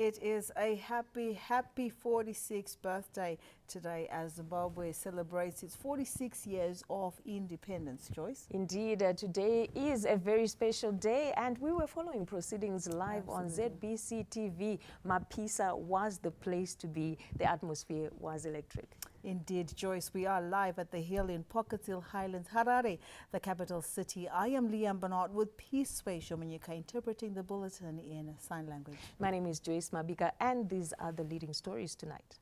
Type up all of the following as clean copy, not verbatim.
It is a happy 46th birthday today as Zimbabwe celebrates its 46 years of independence. Joyce? Indeed, today is a very special day, and we were following proceedings live on ZBC TV. Mapisa was the place to be. The atmosphere was electric. Indeed, Joyce, we are live at the Hill in Pockethill Highlands, Harare, the capital city. I am Liam Bernard with Peaceway Shomanyika interpreting the bulletin in sign language. My name is Joyce Mabika, and these are the leading stories tonight.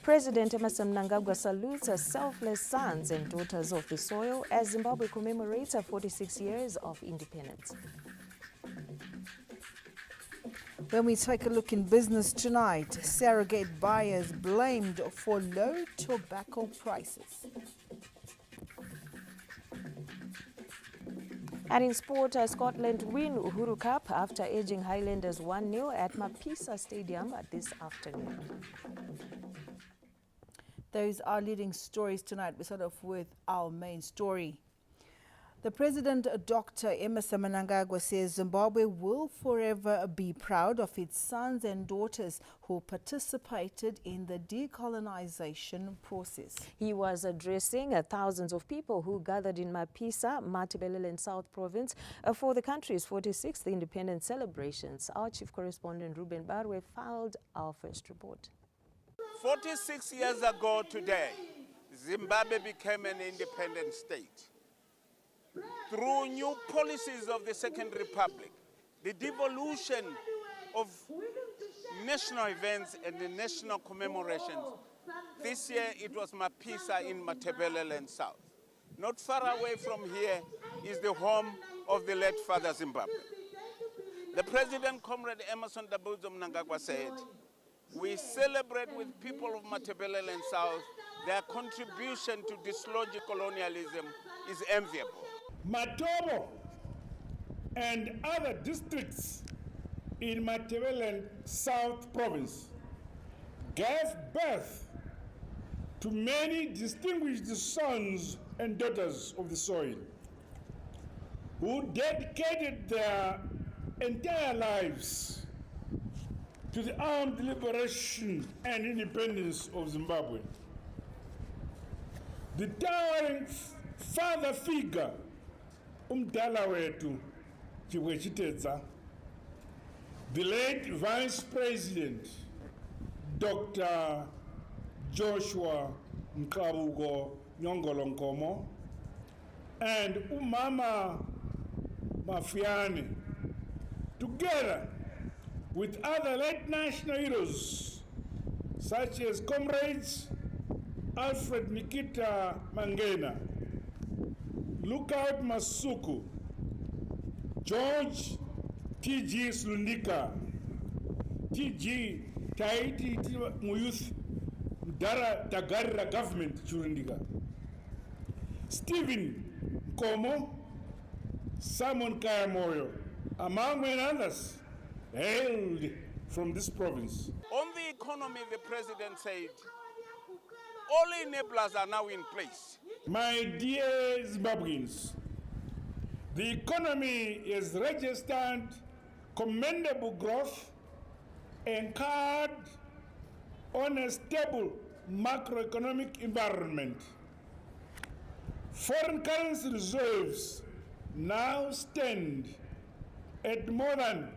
President Emmerson Mnangagwa salutes her selfless sons and daughters of the soil as Zimbabwe commemorates her 46 years of independence. When we take a look in business tonight, surrogate buyers blamed for low tobacco prices. And in sport, Scotland win Uhuru Cup after edging Highlanders 1-0 at Mapisa Stadium this afternoon. Those are leading stories tonight. We start off with our main story. The President, Dr. Emmerson Mnangagwa, says Zimbabwe will forever be proud of its sons and daughters who participated in the decolonization process. He was addressing thousands of people who gathered in Mapisa, Matabeleland South Province for the country's 46th independence celebrations. Our chief correspondent, Ruben Barwe, filed our first report. 46 years ago today, Zimbabwe became an independent state. Through new policies of the Second Republic, the devolution of national events and the national commemorations. This year it was Mapisa in Matabeleland South. Not far away from here is the home of the late Father Zimbabwe. The President, Comrade Emmerson Mnangagwa, said, "We celebrate with people of Matabeleland South. Their contribution to dislodge colonialism is enviable." Matobo and other districts in Matabeleland South Province gave birth to many distinguished sons and daughters of the soil who dedicated their entire lives to the armed liberation and independence of Zimbabwe. The towering father figure, umdala wetu Chiteza, the late Vice President, Dr. Joshua Mkabugo Nyongolonkomo, and Umama Mafiani, together with other late national heroes, such as Comrades Alfred Nikita Mangena, Lookout Masuku, George T.G. Slundika, T.G. Tahiti Muyuth Dara Tagarira government Churundika, Stephen Komo, Simon Kayamoyo, among many others, hailed from this province. On the economy, the President said, all enablers are now in place. My dear Zimbabweans, the economy has registered commendable growth anchored on a stable macroeconomic environment. Foreign currency reserves now stand at more than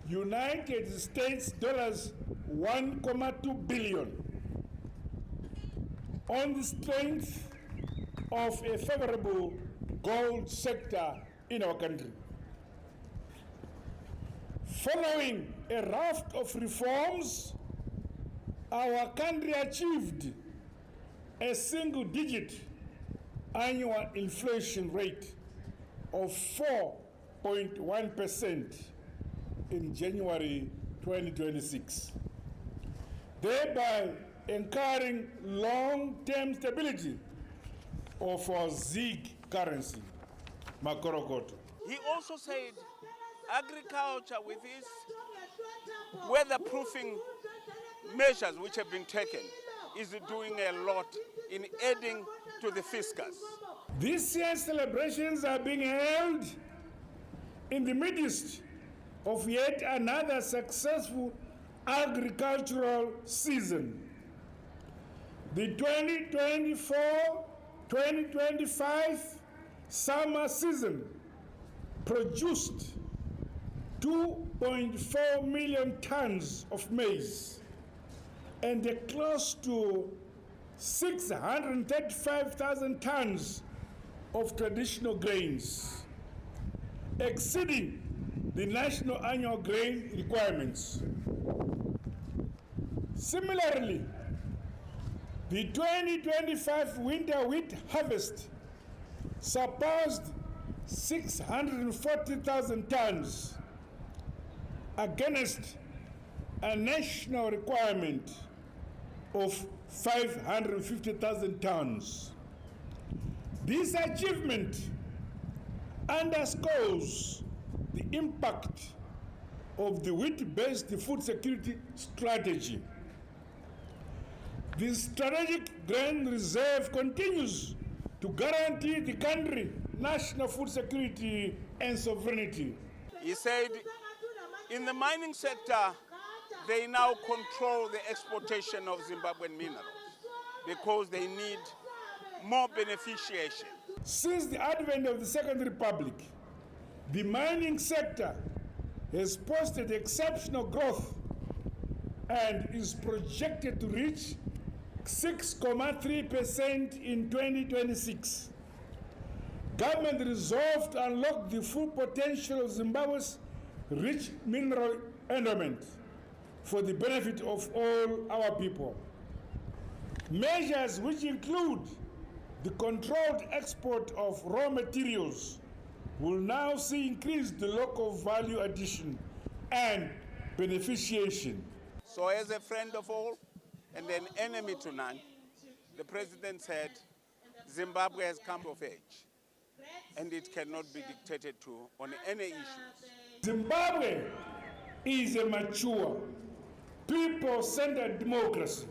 United States dollars 1.2 billion on the strength of a favorable gold sector in our country. Following a raft of reforms, our country achieved a single-digit annual inflation rate of 4.1% in January 2026, thereby encouraging long-term stability of our ZiG currency, Makorokoto. He also said agriculture, with its weatherproofing measures which have been taken, is doing a lot in adding to the fiscus. This year's celebrations are being held In the midst of yet another successful agricultural season, the 2024-2025 summer season produced 2.4 million tons of maize and close to 635,000 tons of traditional grains, exceeding the national annual grain requirements. Similarly, the 2025 winter wheat harvest surpassed 640,000 tons against a national requirement of 550,000 tons. This achievement underscores the impact of the wheat-based food security strategy. The strategic grain reserve continues to guarantee the country national food security and sovereignty. He said in the mining sector, they now control the exportation of Zimbabwean minerals because they need more beneficiation. Since the advent of the Second Republic, the mining sector has posted exceptional growth and is projected to reach 6.3% in 2026. Government resolved to unlock the full potential of Zimbabwe's rich mineral endowment for the benefit of all our people. Measures which include the controlled export of raw materials will now see increased local value addition and beneficiation. So as a friend of all and an enemy to none, the president said Zimbabwe has come of age and it cannot be dictated to on any issues. Zimbabwe is a mature, people-centered democracy,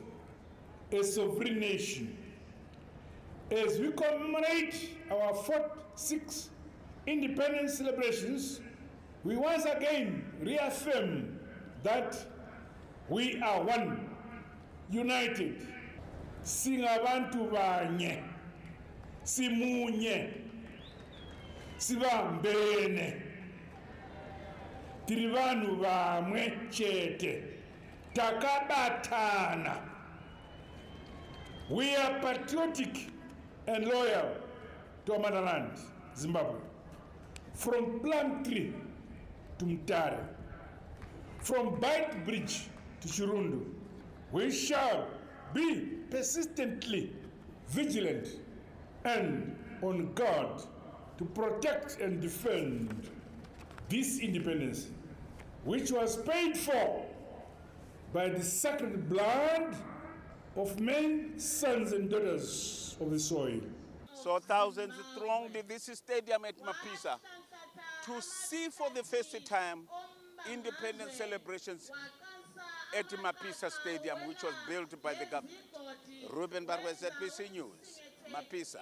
a sovereign nation. As we commemorate our 46th independence celebrations, we once again reaffirm that we are one, united. Singabantu banye, simunye, sibambene, tiri vanhu vamwe chete, takabatana. We are patriotic and loyal to our motherland, Zimbabwe. From Plumtree to Mtare, from Bite Bridge to Chirundu, we shall be persistently vigilant and on guard to protect and defend this independence, which was paid for by the sacred blood of men, sons and daughters of the soil. So thousands thronged this stadium at Mapisa to see for the first time independence celebrations at Mapisa Stadium, which was built by the government. Ruben Barwes, ZBC News, Mapisa.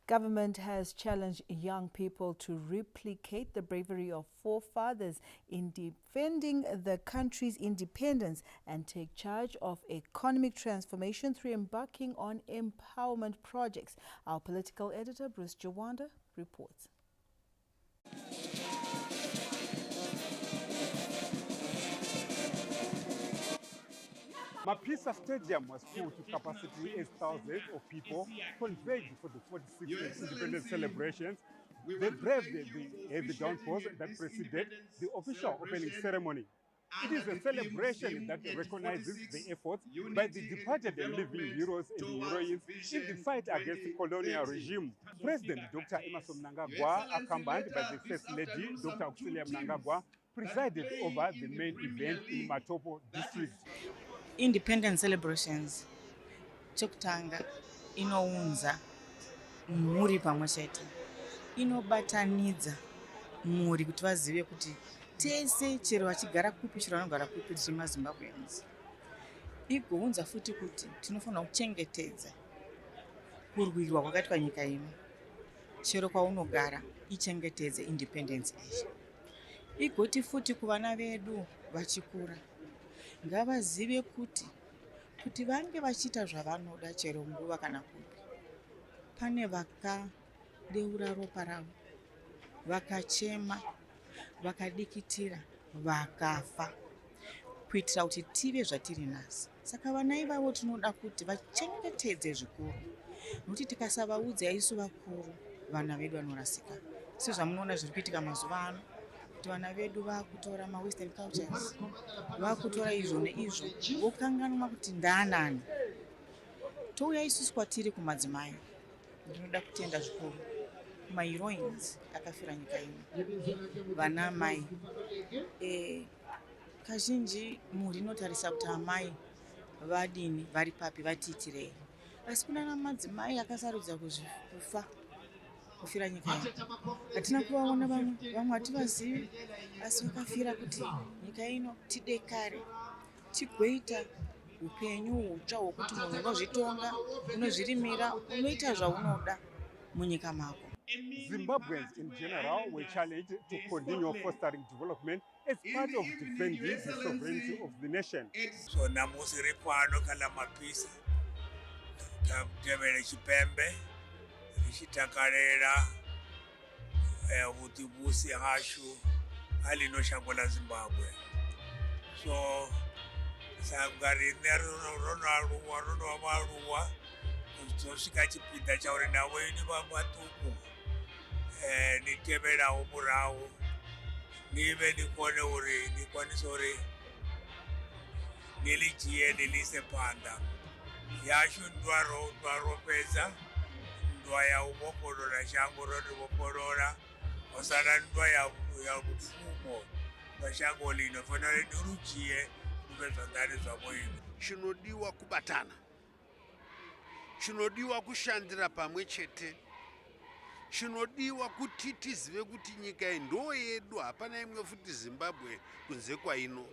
Government has challenged young people to replicate the bravery of forefathers in defending the country's independence and take charge of economic transformation through embarking on empowerment projects. Our political editor, Bruce Jawanda, reports. Mapisa Stadium was full to capacity as thousands of people converged for the 46th independence celebrations. They braved the heavy downpours that preceded the official opening ceremony. It is a celebration that recognizes the efforts by the departed and living heroes and heroines in the fight against the colonial regime. President Dr. Emmerson Mnangagwa, accompanied by the First Lady, Dr. Auxilia Mnangagwa, presided over the main event in Matopo district. Independence celebrations chokutanga inounza mhuri pamwe chete, inobatanidza mhuri kuti vazive kuti tese chero vachigara kupi chero vanogara kupi tiri maZimbabweans. Igounza futi kuti tinofanira kuchengetedza kurwirwa kwakaitwa nyika ino chero kwaunogara ichengetedze independence iyi. Igoti futi kuvana vedu vachikura ngavazive kuti vange vachiita zvavanoda chero nguva kana kupi. Pane vakadeura ropa ravo, vakachema, vakadikitira, vakafa kuitira kuti tive zvatiri nhasi. Saka vana ivavo tinoda kuti vachengetedze zvikuru, nokuti tikasavaudza isu vakuru vana vedu vanorasika. Sezvamunoona zviri kuitika mazuva ano, kuti vana vedu vakutora mawestern cultures, vakutora izvo neizvo, vokanganwa kuti ndaanani. Touya isusu kwatiri kumadzimai, ndinoda kutenda zvikuru maheroines akafira nyika ino, vana mai. Kazhinji mhuri inotarisa kuti amai vadini, vari papi, vatiitirei. Asi kuna madzimai akasarudza kufa kufira nyika ino, hatina kuvaona vamwe hativazivi, asi vakafira kuti nyika ino tidekare, tigoita upenyu hutsva hwokuti munhu unozvitonga, unozvirimira, unoita zvaunoda munyika mako. Zimbabweans in general were challenged to continue fostering development as part of defending the sovereignty of the nation. So namusi ripano kala mapisa kamtevele chipembe richitakarera utibusi hashu alinoshangola Zimbabwe. So sangari neruno amaruwa kusosvika chipinda chauri nawo ini vamatuku niteverawo murawo nive nikone uri nikwanise uri nilijiye nilise panda yashu ndwaropedza ndwa yauvopolora shango rorivopolora osara ndwa yapfumo pashango lino fanira nirujiye kupedzandari zvavo ino. Chinodiwa kubatana, chinodiwa kushandira pamwe chete, chinodiwa kuti tizive kuti nyika ndo yedu, hapana imwe futi Zimbabwe kunze kwaino.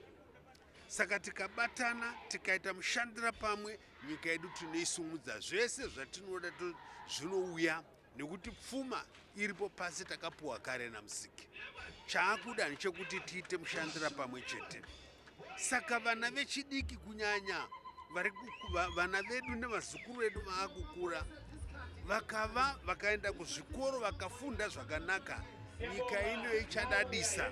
Saka tikabatana tikaita mushandira pamwe, nyika yedu tinoisumudza zvese zvatinoda zvinouya, nekuti pfuma iripo pasi takapuwa kare namusiki. Chaakuda ndechekuti tiite mushandira pamwe chete. Saka vana vechidiki kunyanya vana vedu nevazukuru vedu vaakukura vakaenda kuzvikoro vakafunda zvakanaka, nyika ino ichadadisa,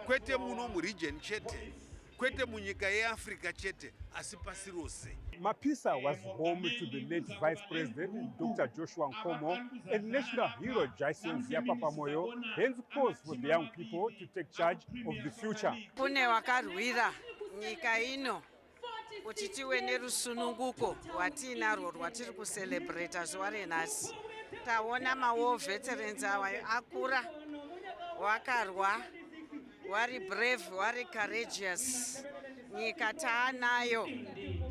kwete muno muregion chete, kwete munyika yeAfrica chete, asi pasi rose. Mapisa was home to the late Vice President Dr. Joshua Nkomo and national hero Jason Ziapapamoyo, hence calls for the young people to take charge of the future. Kune wakarwira nyika ino kuti tive nerusununguko rwatinarwo rwatiri kucelebrata zuva renhasi. Taona war veterans ava akura, wakarwa, wari brave, wari courageous. Nyika taanayo,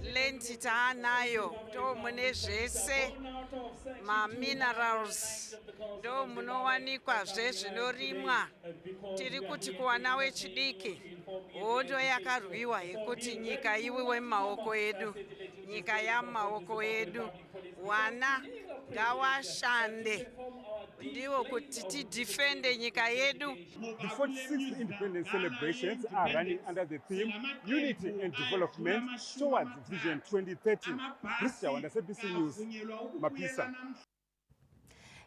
lendi taanayo, ndo mune zvese minerals, ndo munowanikwa zvezvinorimwa. Tiri kuti kuwana wechidiki hondo yakarwiwa yekuti nyika iwiwe mumaoko edu, nyika yamumaoko edu. Wana ngawashande ndiwo kuti tidefende nyika yedu. The 46th independence celebrations are running under the theme Unity and Development towards Vision 2030. Christian Wanda, SABC News, Mapisa.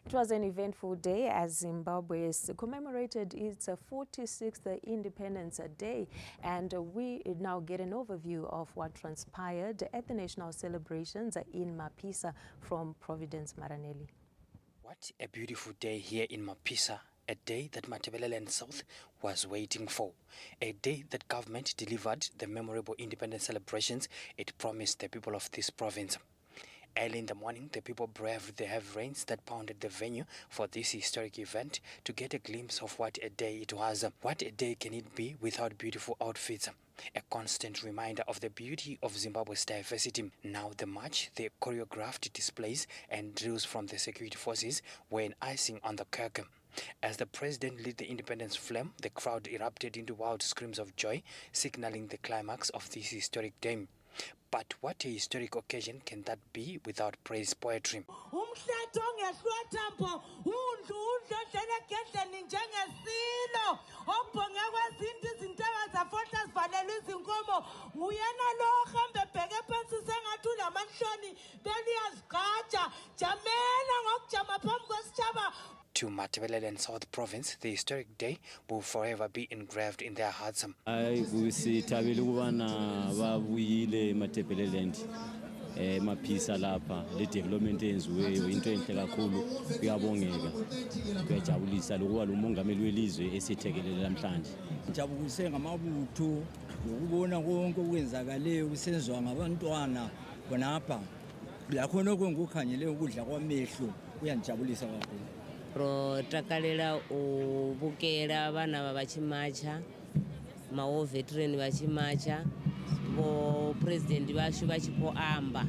It was an eventful day as Zimbabwe commemorated its 46th Independence Day, and we now get an overview of what transpired at the national celebrations in Mapisa from Providence Maranelli. What a beautiful day here in Mapisa, a day that Matabeleland South was waiting for, a day that government delivered the memorable independence celebrations it promised the people of this province. Early in the morning, the people braved the heavy rains that pounded the venue for this historic event to get a glimpse of what a day it was. What a day can it be without beautiful outfits? A constant reminder of the beauty of Zimbabwe's diversity. Now the march, the choreographed displays and drills from the security forces were an icing on the cake. As the president lit the independence flame, the crowd erupted into wild screams of joy, signaling the climax of this historic day. But what a historic occasion can that be without praise poetry? To Matabeleland and South Province, the historic day will forever be engraved in their hearts. Maphisa lapha le development enziweyo into enhle kakhulu kuyabongeka kuyajabulisa lokuba lo mongameli welizwe esithekelele namhlanje ngijabulise ngamabutho ukubona konke okwenzakaleyo kusenziwa ngabantwana khonapha lakhona okwengukhangele ukudla kwamehlo kuyangijabulisa kakhulu takalela ubukela abana bachimacha mawo veteran bachimacha bo president basho bachipo amba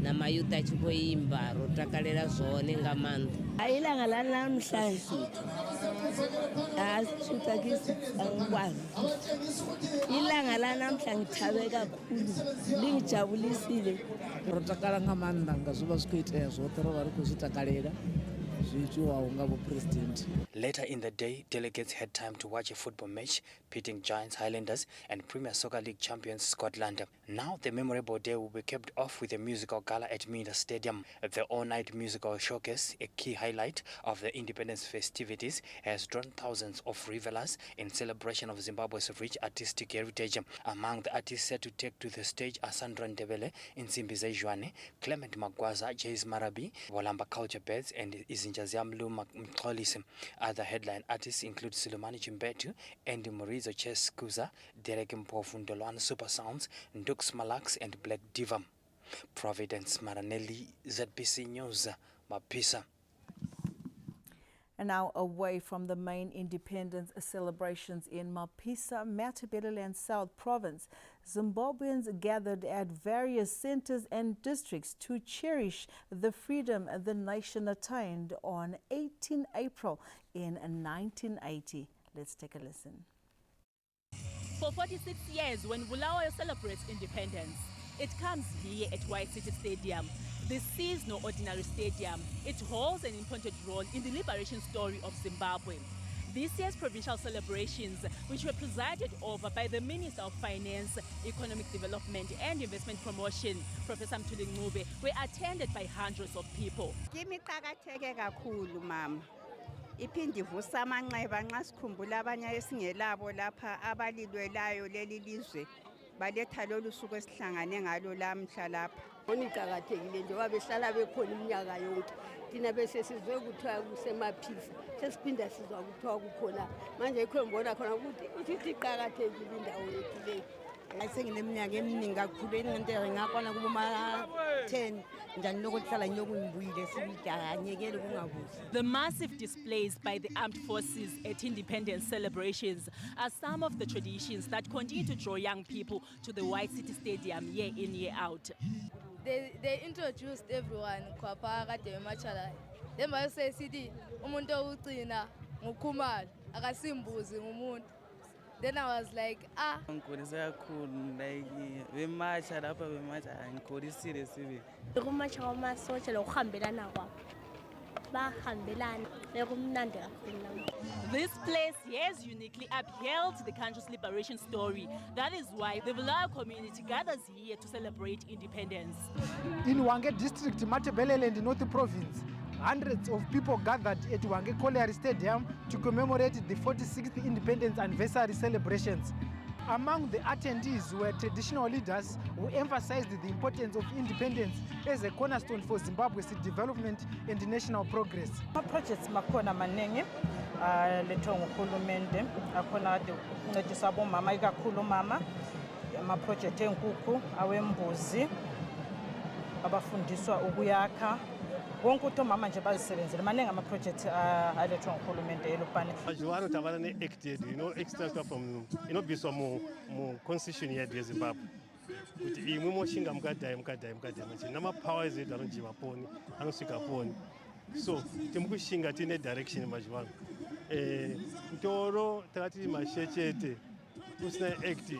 na mayouth achipo imba rotakalera zvone ngamanda ailanga la namhlanje asithuthakisi angikwazi ilanga la namhlanje ngithabe kakhulu lingijabulisile rotakala ngamanda ngazuba sikhoitea zwote ro vari kuzvitakalela. Later in the day, delegates had time to watch a football match pitting Giants Highlanders and Premier Soccer League champions Scotland. Now the memorable day will be capped off with a musical gala at Mida Stadium. The all-night musical showcase, a key highlight of the independence festivities, has drawn thousands of revelers in celebration of Zimbabwe's rich artistic heritage. Among the artists set to take to the stage are Sandra Ndebele, Nsimbize Jwane, Clement Magwaza, Jace Marabi, Volamba Culture Beds, and Other headline artists include Silumani Chimbetu, Andy Morizo Cheskuza, Derek Mpofundolwan Super Sounds, Ndux Malax, and Black Diva. Providence Maranelli, ZBC News, Mapisa. And now away from the main independence celebrations in Mapisa, Matabeleland South Province, Zimbabweans gathered at various centers and districts to cherish the freedom the nation attained on 18 April in 1980. Let's take a listen. For 46 years, when Bulawayo celebrates independence, it comes here at White City Stadium. This is no ordinary stadium. It holds an important role in the liberation story of Zimbabwe. This year's provincial celebrations, which were presided over by the Minister of Finance, Economic Development and Investment Promotion, Professor Mthuli Ncube, were attended by hundreds of people. Iphindi ivusa amanxeba nxa sikhumbula abanye esingelabo lapha abalilwelayo leli lizwe baletha lolu suku esihlangane ngalo lamhla lapha. Oniqhakathekile nje wabehlala bekhona iminyaka yonke. Thina bese sizwe kuthiwa kusemaphisa. Sesiphinda sizwa kuthiwa kukhona. Manje ikho ngibona khona ukuthi iqhakathekile indawo yethu le. Ayisengineminyaka eminingi kakhulu engento ngakona kuba 10 njani lokuhlala ngiyokungibuyile sibidanyekele kungabuzi. The massive displays by the armed forces at independence celebrations are some of the traditions that continue to draw young people to the White City Stadium year in, year out. They introduced everyone kwapha kade emachala. Then bayose sithi umuntu owugcina ngukhumalo akasimbuzi ngumuntu. Then I was like, Ngikholisa kakhulu like bemacha lapha bemacha ngikholisile sibe. Kumacha kwamasotsha lokuhambelana kwabo. Bahambelana bekumnandi kakhulu. This place has uniquely upheld the country's liberation story. That is why the Bulawayo community gathers here to celebrate independence. In Hwange district, Matabeleland North Province, hundreds of people gathered at Hwange Colliery Stadium to commemorate the 46th independence anniversary celebrations. Among the attendees were traditional leaders who emphasized the importance of independence as a cornerstone for Zimbabwe's development and national progress. Projects makhona maningi lethwa nguhulumende akhona uncedisa abomama ikakhulu mama ama-project enkukhu awembuzi abafundiswa ukuyakha wonke umuntu omama nje bazisebenzele maningi ama-project alethwa nguhulumende elupane majwano tabana ne-acted extract from biswa mu constitution yedu yezimbabwe kuti imwe moshinga mukadhayi manje nama-powers edu anonjiva poni anosvika poni so timukushinga tiine direction majwano mtoro takati mashechete usina act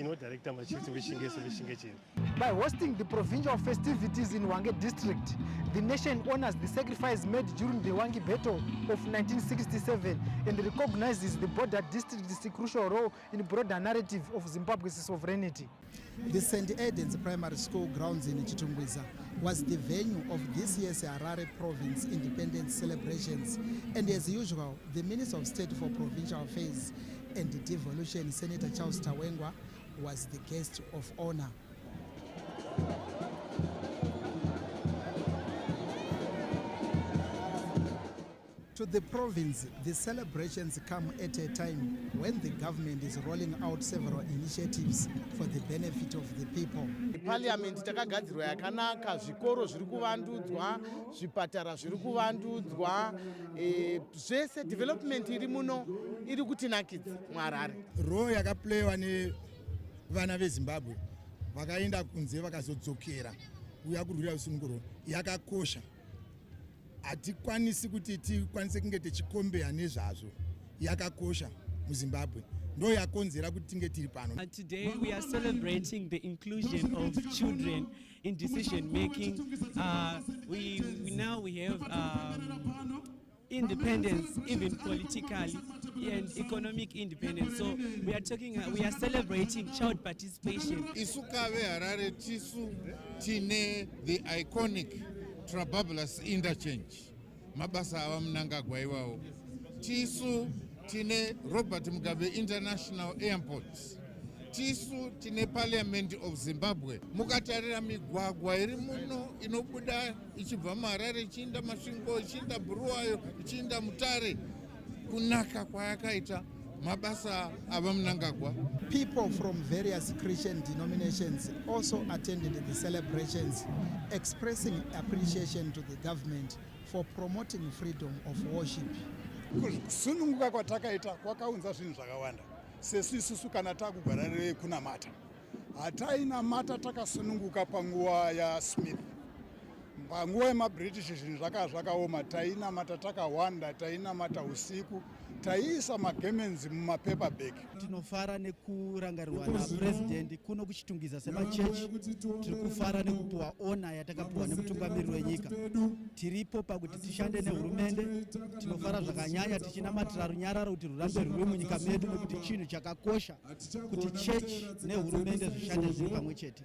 director machitsi vechingezi. By hosting the provincial festivities in Hwange district, the nation honors the sacrifice made during the Hwange Battle of 1967 and recognizes the border district's crucial role in the broader narrative of Zimbabwe's sovereignty. The St. Aidan's Primary School grounds in Chitungwiza was the venue of this year's Harare Province Independence celebrations, and as usual, the Minister of State for Provincial Affairs and Devolution, Senator Charles Tawengwa, was the guest of honor. To the province, the celebrations come at a time when the government is rolling out several initiatives for the benefit of the people. Parliament takagadzirwa yakanaka, zvikoro zviri kuvandudzwa, zvipatara zviri kuvandudzwa, zvese development iri muno iri kutinakidza muHarare. Role yakaplewa nevana veZimbabwe vakaenda kunze vakazodzokera uya kurwira usununguro yakakosha. Hatikwanisi kuti tikwanise kunge tichikombeya nezvazvo, yakakosha muZimbabwe. Ndo yakonzera kuti tinge tiri pano. Today we are celebrating the inclusion of children in decision making. We have independence, even politically and economic independence. So we are celebrating child participation. Isukave Harare tisu tine the iconic Trabablas interchange. Mabasa awa Mnangagwa iwawo. Tisu tine Robert Mugabe International Airport. Tisu tine Parliament of Zimbabwe. Mukatarira migwagwa iri muno inobuda ichibva muHarare ichienda Masvingo, ichienda Buluwayo, ichienda Mutare. Kunaka kwayakaita mabasa ava Mnangagwa. People from various Christian denominations also attended the celebrations, expressing appreciation to the government for promoting freedom of worship. Kusununguka kwatakaita kwakaunza zvinhu zvakawanda. Sesu isusu kana takugara kunamata. Hatainamata takasununguka panguva yaSmith. Panguva yemaBritish zvinhu zvakaoma, tainamata takawanda, tainamata usiku. Taisa magemenzi mumapaperback. Tinofara nekurangarirwa naPresident kuno kuchitungwiza semachechi. Tiri kufara nekupuwa ona yatakapuwa nemutungamiriri wenyika. Tiripo pakuti tishande nehurumende. Tinofara zvakanyanya tichinamatira runyararo kuti rurambe ruri munyika medu nekuti chinhu chakakosha kuti chechi nehurumende zvishande zviri pamwe chete.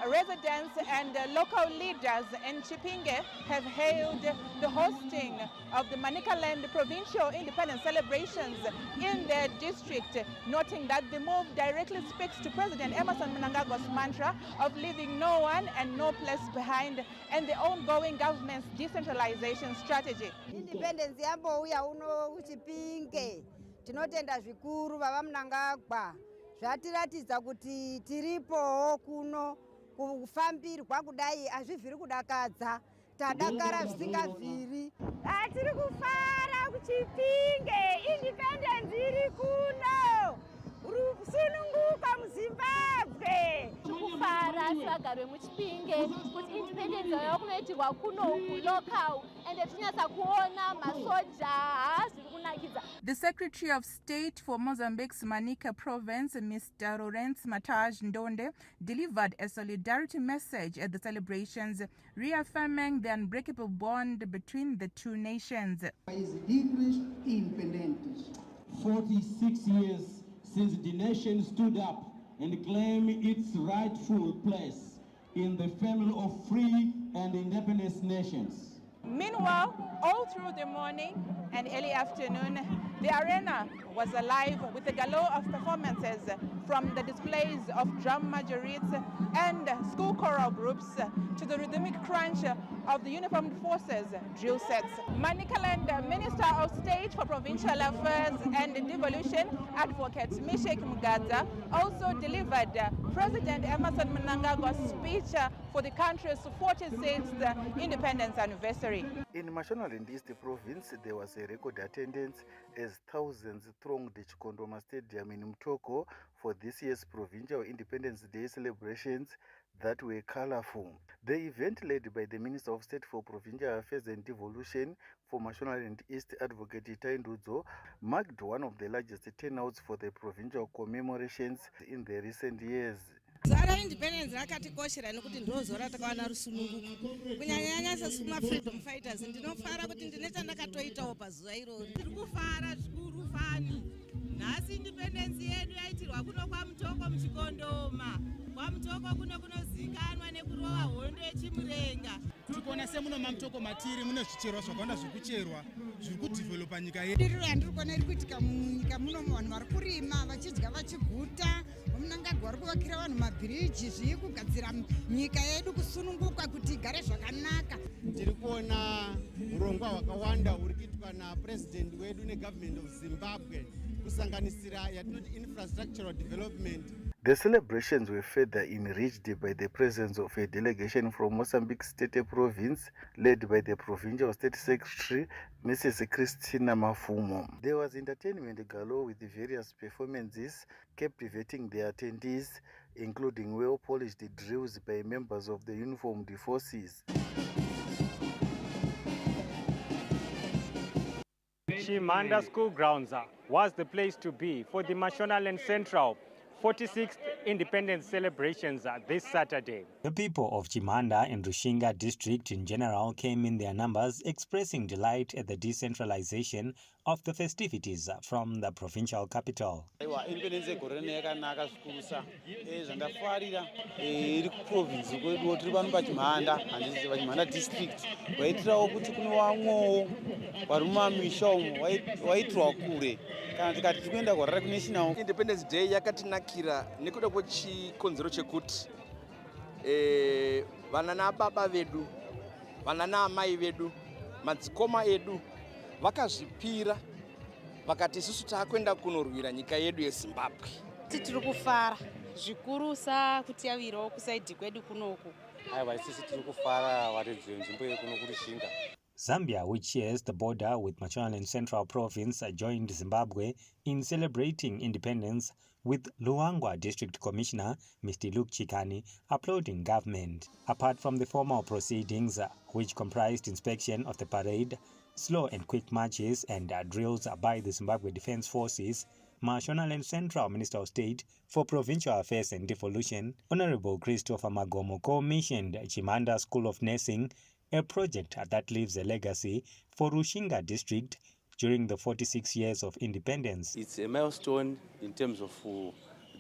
Residents and local leaders in Chipinge have hailed the hosting of the Manicaland Provincial Independence celebrations in their district, noting that the move directly speaks to President Emmerson Mnangagwa's mantra of leaving no one and no place behind and the ongoing government's decentralization strategy. Independence yambo uya uno Chipinge tinotenda zvikuru baba Mnangagwa zvatiratidza kuti tiripo kuno kufambirwa kudai azvivhiri kudakadza tadakara zvisingavhiri. Tiri kufara kuChipinge, independence iri kuno rusununguka muZimbabwe. Tikufara sevagari vemuChipinge kuti independence yayo kunoitirwa kuno local ende tinyatsa kuona masoja zviri kunakidza. The Secretary of State for Mozambique's Manica province, Mr. Lawrence Mataj Ndonde, delivered a solidarity message at the celebrations, reaffirming the unbreakable bond between the two nations. 46 years since the nation stood up and claimed its rightful place in the family of free and independent nations. Meanwhile, all through the morning and early afternoon, the arena was alive with a galore of performances, from the displays of drum majorettes and school choral groups to the rhythmic crunch of the uniformed forces drill sets. Manicaland Minister of State for Provincial Affairs and Devolution, Advocate Mishek Mugadza, also delivered President Emmerson Mnangagwa's speech for the country's 46th independence anniversary. In Mashonaland East Province, there was a record attendance as thousands thronged Chikondoma Stadium in Mtoko for this year's Provincial Independence Day celebrations. that were colorful. The event, led by the Minister of State for Provincial Affairs and Devolution, former National and East Advocate Itai Ndudzo, marked one of the largest turnouts for the provincial commemorations in the recent years. Zara independence rakatikoshera nekuti ndozora takawana rusununguko kunyanya sesu freedom fighters ndinofara kuti ndine chandakatoitawo pazuva iroro. Tiri kufara zvikuru fani. Nhasi independence yedu yaitirwa kuno kwaMutoko muchikondoma. KwaMutoko kuno kunozikanwa nekurova hondo yechimurenga. Tikuona semuno maMutoko matiri mune zvicherwa zvakawanda zvekucherwa zviri kudevelopa nyika yedu. Ndiro yandiri kuona iri kuitika munyika muno vanhu vari kurima vachidya vachiguta. Vamunangagwa vari kuvakira vanhu mabhiriji zviri kugadzira nyika yedu kusununguka kuti igare zvakanaka. Tiri kuona urongwa hwakawanda huri kuitwa napresident wedu negovernment of Zimbabwe kusanganisira yatinoti infrastructural development. The celebrations were further enriched by the presence of a delegation from Mozambique State Province, led by the Provincial State Secretary, Mrs. Christina Mafumo. There was entertainment galore with various performances captivating the attendees, including well-polished drills by members of the uniformed forces. Chimanda School Grounds was the place to be for the Mashonaland Central 46th Independence celebrations this Saturday. The people of Chimanda and Rushinga district in general came in their numbers, expressing delight at the decentralization of the festivities from the provincial capital. Independence yakanaka zvikuru zvandafarira iri kuprovince kwedu tiri pano paChimanda handisi paChimanda district waitirawo kuti kuno vamwewo vari mumamisha umo waitirwa kure kana tikati tiri kuenda kwarara kunational. Independence Day yakatinakira nekuda kwechikonzero chekuti vana nababa vedu, vana naamai vedu, madzikoma edu vakazvipira vakati isusu taakwenda kunorwira nyika yedu yeZimbabwe. Tiri kufara zvikurusa kuti avirawo kusaidhi kwedu kunoku. Aiwa isusu tiri kufara varidzi venzvimbo yekuno kuRushinga. Zambia, which shares the border with Mashonaland Central Province, joined Zimbabwe in celebrating independence, with Luangwa District Commissioner Mr. Luke Chikani applauding government. Apart from the formal proceedings, which comprised inspection of the parade, slow and quick marches and drills by the Zimbabwe Defense Forces, Mashonaland Central Minister of State for Provincial Affairs and Devolution, Honorable Christopher Magomo, commissioned Chimanda School of Nursing, a project that leaves a legacy for Rushinga district during the 46 years of independence. It's a milestone in terms of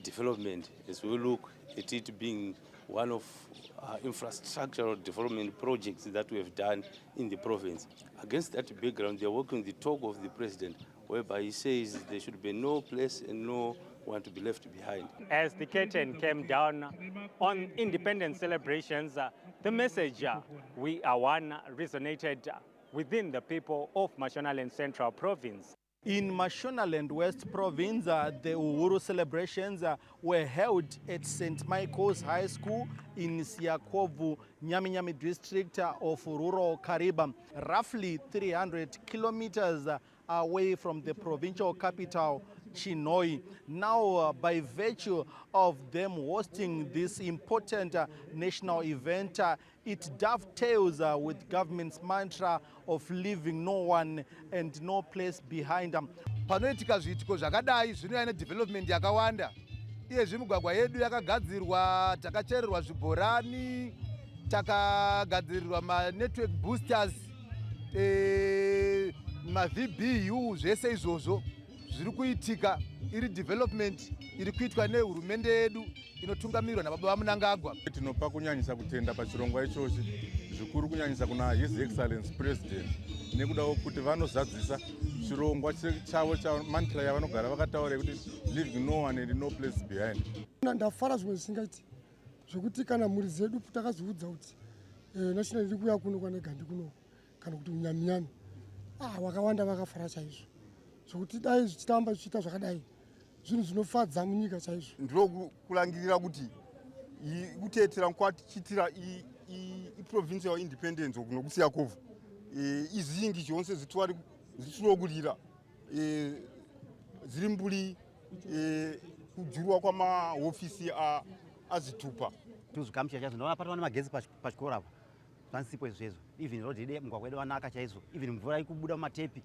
development as we look at it being one of infrastructural development projects that we have done in the province. Against that background, they are working the talk of the president, whereby he says there should be no place and no one to be left behind. As the curtain came down on independence celebrations, the message, "We are one," resonated within the people of Mashonaland Central Province. In Mashonaland West Province, the Uhuru celebrations were held at St. Michael's High School in Siakovu, Nyami district of rural Kariba, roughly 300 kilometers away from the provincial capital, Chinhoyi. Now, by virtue of them hosting this important national event, it dovetails with government's mantra of leaving no one and no place behind. Panoitika zviitiko zvakadai zvinoya nedevelopment yakawanda. Iyezve migwagwa yedu yakagadzirwa, takachererwa zvibhorani, takagadzirirwa ma-network boosters, ma-VBU, zvese izvozvo zviri kuitika iri development iri kuitwa nehurumende yedu inotungamirirwa nababa vaMunangagwa. Tinopa kunyanyisa kutenda pachirongwa ichochi zvikuru kunyanyisa kuna His Excellency President nekuda kuti vanozadzisa chirongwa chavo chamantra yavanogara vakataura kuti leaving no one and no place behind. Ndafara zvimwe zvisingaiti zvokuti kana mhuri dzedu takazviudza kuti national iri kuuya kuno kwanegandi kuno kana kuti munyaminyami vakawanda vakafara chaizvo zvokuti dai zvichitamba zvichiita zvakadai zvinhu zvinofadza munyika chaizvo. Ndokulangirira kuti kuteedzera kwatichitira provincial independence kuno kuSiakovu izingi zvonse zvitinokulira zviri mburi kujurwa kwamahofisi azitupa tuzukamcha chaizvo ndona patova nemagetsi pachikoro apa zvansipo izvezvo even road ide mugwagwa wedu wanaka chaizvo even mvura ikubuda mumatepi.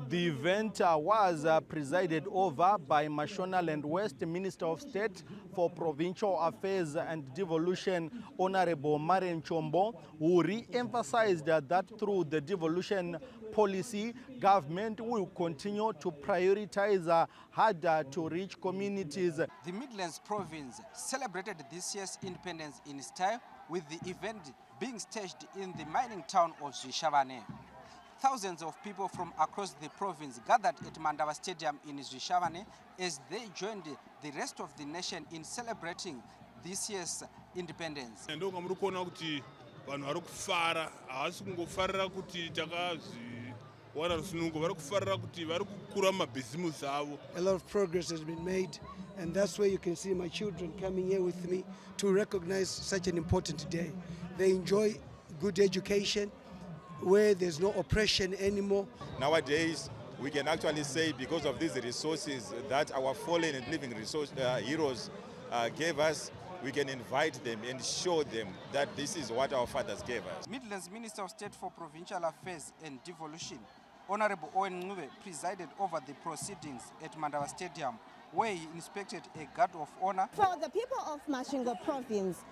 The event was presided over by Mashonaland West Minister of State for Provincial Affairs and Devolution, Honorable Maren Chombo, who re-emphasized that through the devolution policy, government will continue to prioritize harder to reach communities. The Midlands Province celebrated this year's independence in style, with the event being staged in the mining town of Zvishavane. Thousands of people from across the province gathered at Mandava Stadium in Zvishavane as they joined the rest of the nation in celebrating this year's independence. A lot of progress has been made, and that's where you can see my children coming here with me to recognize such an important day. They enjoy good education where there's no oppression anymore. Nowadays, we can actually say because of these resources that our fallen and living heroes gave us, we can invite them and show them that this is what our fathers gave us. Midlands Minister of State for Provincial Affairs and Devolution, Honorable Owen Ngube, presided over the proceedings at Mandava Stadium, where he inspected a guard of honor. For the people of Masvingo Province,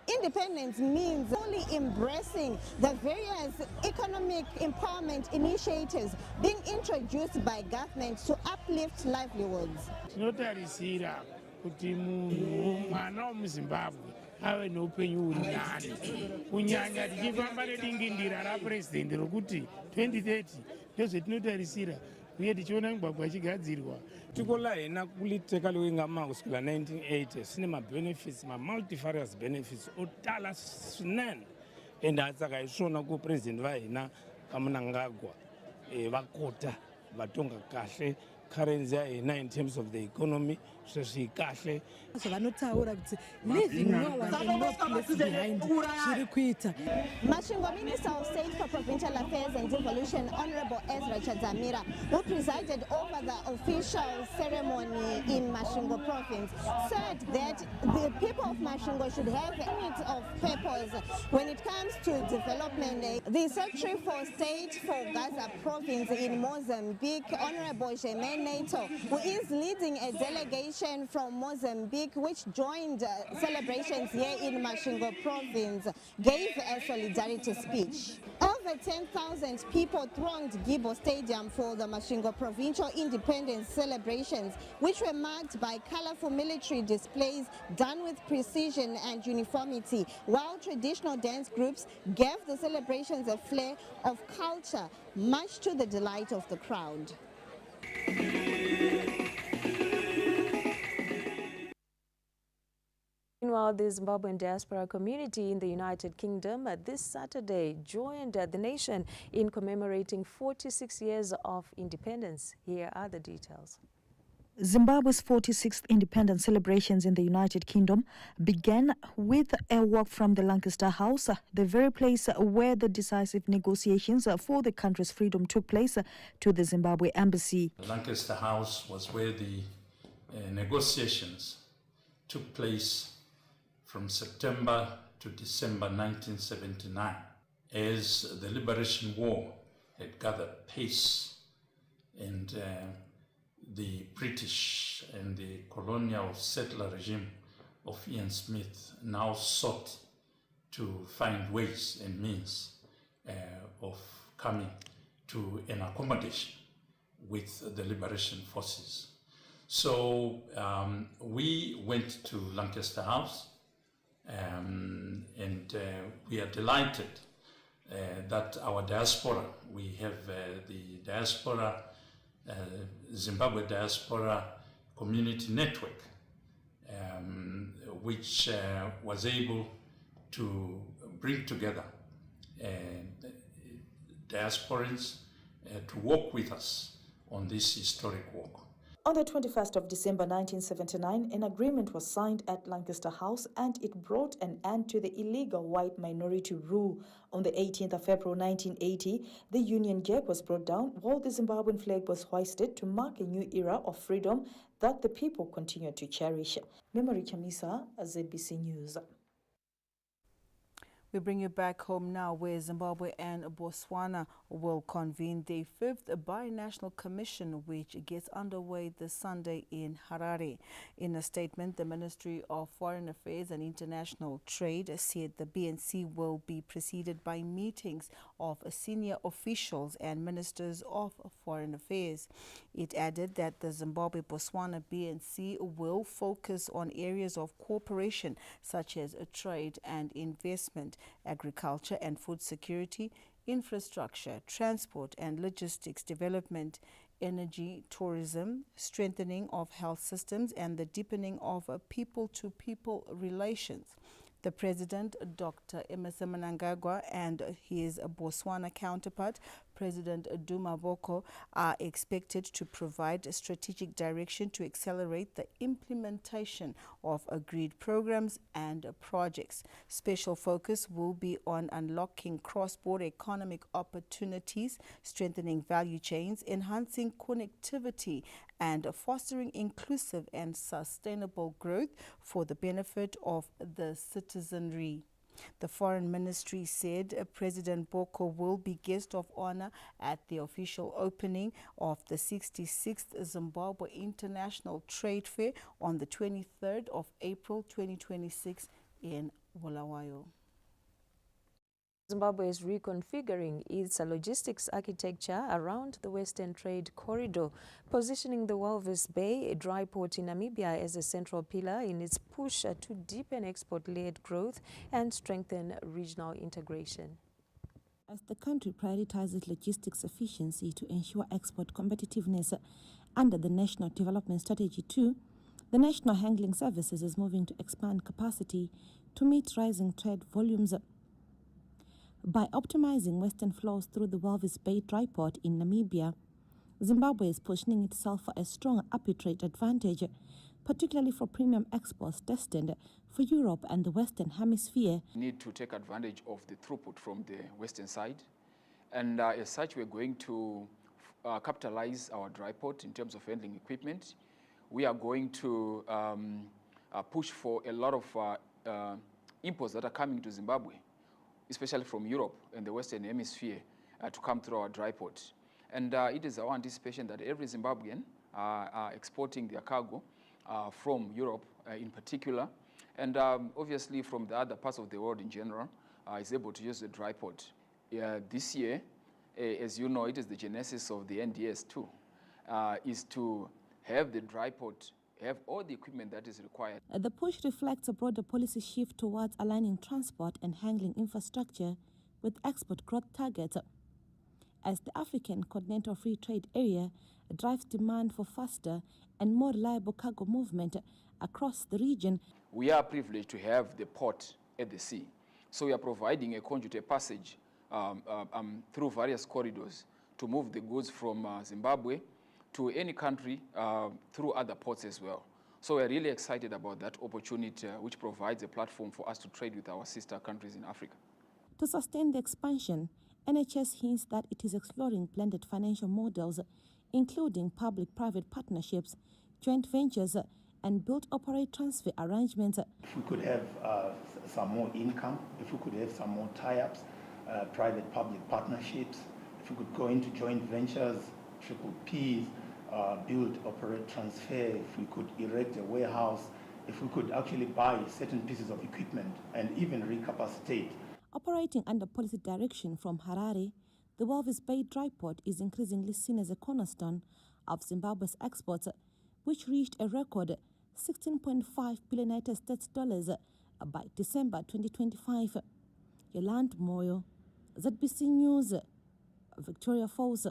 independence means fully embracing the various economic empowerment initiatives being introduced by government to uplift livelihoods. Tinotarisira kuti munhu mwana wemuZimbabwe ave noupenyu huri nani kunyanya tichifamba nedingindira rapurezidendi rokuti 2030 ndozvetinotarisira uye tichiona migwagwa ichigadzirwa. Tikola hena kuliteka lowengama kusukila 1980 sine mabenefits multifarious benefits otala swinene ende atsaka isvona ku president vahina Kamunangagwa vakota vatonga kahle currency yahina in terms of the economy zvesvi kahle zvavanotaura kuti leaving no one and no place behind zviri kuita. Masvingo Minister of State for Provincial Affairs and Devolution, Honorable Ezra Chadzamira, who presided over the official ceremony in Masvingo Province, said that the people of Masvingo should have a unit of purpose when it comes to development. The Secretary for State for Gaza Province in Mozambique, Honorable Germain Nato, who is leading a delegation from Mozambique which joined celebrations here in Masvingo Province, gave a solidarity speech. Over 10,000 people thronged Gibo Stadium for the Masvingo Provincial Independence celebrations, which were marked by colorful military displays done with precision and uniformity, while traditional dance groups gave the celebrations a flair of culture, much to the delight of the crowd. Meanwhile, the Zimbabwean diaspora community in the United Kingdom this Saturday joined the nation in commemorating 46 years of independence. Here are the details. Zimbabwe's 46th independence celebrations in the United Kingdom began with a walk from the Lancaster House, the very place where the decisive negotiations for the country's freedom took place, to the Zimbabwe embassy. The Lancaster House was where the negotiations took place from September to December 1979, as the Liberation War had gathered pace and the British and the colonial settler regime of Ian Smith now sought to find ways and means of coming to an accommodation with the liberation forces. So we went to Lancaster House, and we are delighted that our diaspora, we have the diaspora, Zimbabwe Diaspora Community Network, which was able to bring together diasporans to walk with us on this historic walk. On the 21st of December 1979, an agreement was signed at Lancaster House, and it brought an end to the illegal white minority rule. On the 18th of April 1980, the Union Jack was brought down while the Zimbabwean flag was hoisted to mark a new era of freedom that the people continue to cherish. Memory Chamisa, ZBC News. We bring you back home now, where Zimbabwe and Botswana will convene their 5th Binational Commission, which gets underway this Sunday in Harare. In a statement, the Ministry of Foreign Affairs and International Trade said the BNC will be preceded by meetings of senior officials and ministers of foreign affairs. It added that the Zimbabwe-Botswana BNC will focus on areas of cooperation such as trade and investment, agriculture and food security, infrastructure, transport and logistics development, energy, tourism, strengthening of health systems, and the deepening of people-to-people relations. The President, Dr. Emmerson Mnangagwa, and his Botswana counterpart, President Duma Boko, are expected to provide strategic direction to accelerate the implementation of agreed programs and projects. Special focus will be on unlocking cross-border economic opportunities, strengthening value chains, enhancing connectivity, and fostering inclusive and sustainable growth for the benefit of the citizenry. The Foreign Ministry said President Boko will be guest of honor at the official opening of the 66th Zimbabwe International Trade Fair on the 23rd of April 2026 in Bulawayo. Zimbabwe is reconfiguring its logistics architecture around the Western Trade Corridor, positioning the Walvis Bay dry port in Namibia as a central pillar in its push to deepen export-led growth and strengthen regional integration. As the country prioritizes logistics efficiency to ensure export competitiveness under the National Development Strategy 2, the National Handling Services is moving to expand capacity to meet rising trade volumes. By optimizing western flows through the Walvis Bay dry port in Namibia, Zimbabwe is positioning itself for a strong arbitrage advantage, particularly for premium exports destined for Europe and the Western Hemisphere. We need to take advantage of the throughput from the western side, and as such we're going to capitalize our dry port in terms of handling equipment. We are going to push for a lot of imports that are coming to Zimbabwe, especially from Europe and the Western Hemisphere, to come through our dry port. And it is our anticipation that every Zimbabwean are exporting their cargo from Europe in particular, and obviously from the other parts of the world in general, is able to use the dry port. This year, as you know, it is the genesis of the NDS too, is to have the dry port have all the equipment that is required. The push reflects a broader policy shift towards aligning transport and handling infrastructure with export growth targets. As the African Continental Free Trade Area drives demand for faster and more reliable cargo movement across the region. We are privileged to have the port at the sea. So we are providing a conduit passage through various corridors to move the goods from Zimbabwe to any country through other ports as well. So we're really excited about that opportunity, which provides a platform for us to trade with our sister countries in Africa. To sustain the expansion, NHS hints that it is exploring blended financial models, including public-private partnerships, joint ventures, and build-operate transfer arrangements. If we could have some more income, if we could have some more tie-ups, private-public partnerships, if we could go into joint ventures, triple Ps, build, operate, transfer, if we could erect a warehouse, if we could actually buy certain pieces of equipment and even recapacitate. Operating under policy direction from Harare, the Walvis Bay dry port is increasingly seen as a cornerstone of Zimbabwe's exports, which reached a record $16.5 billion United States dollars by December 2025. Yolande Moyo, ZBC News, Victoria Falls.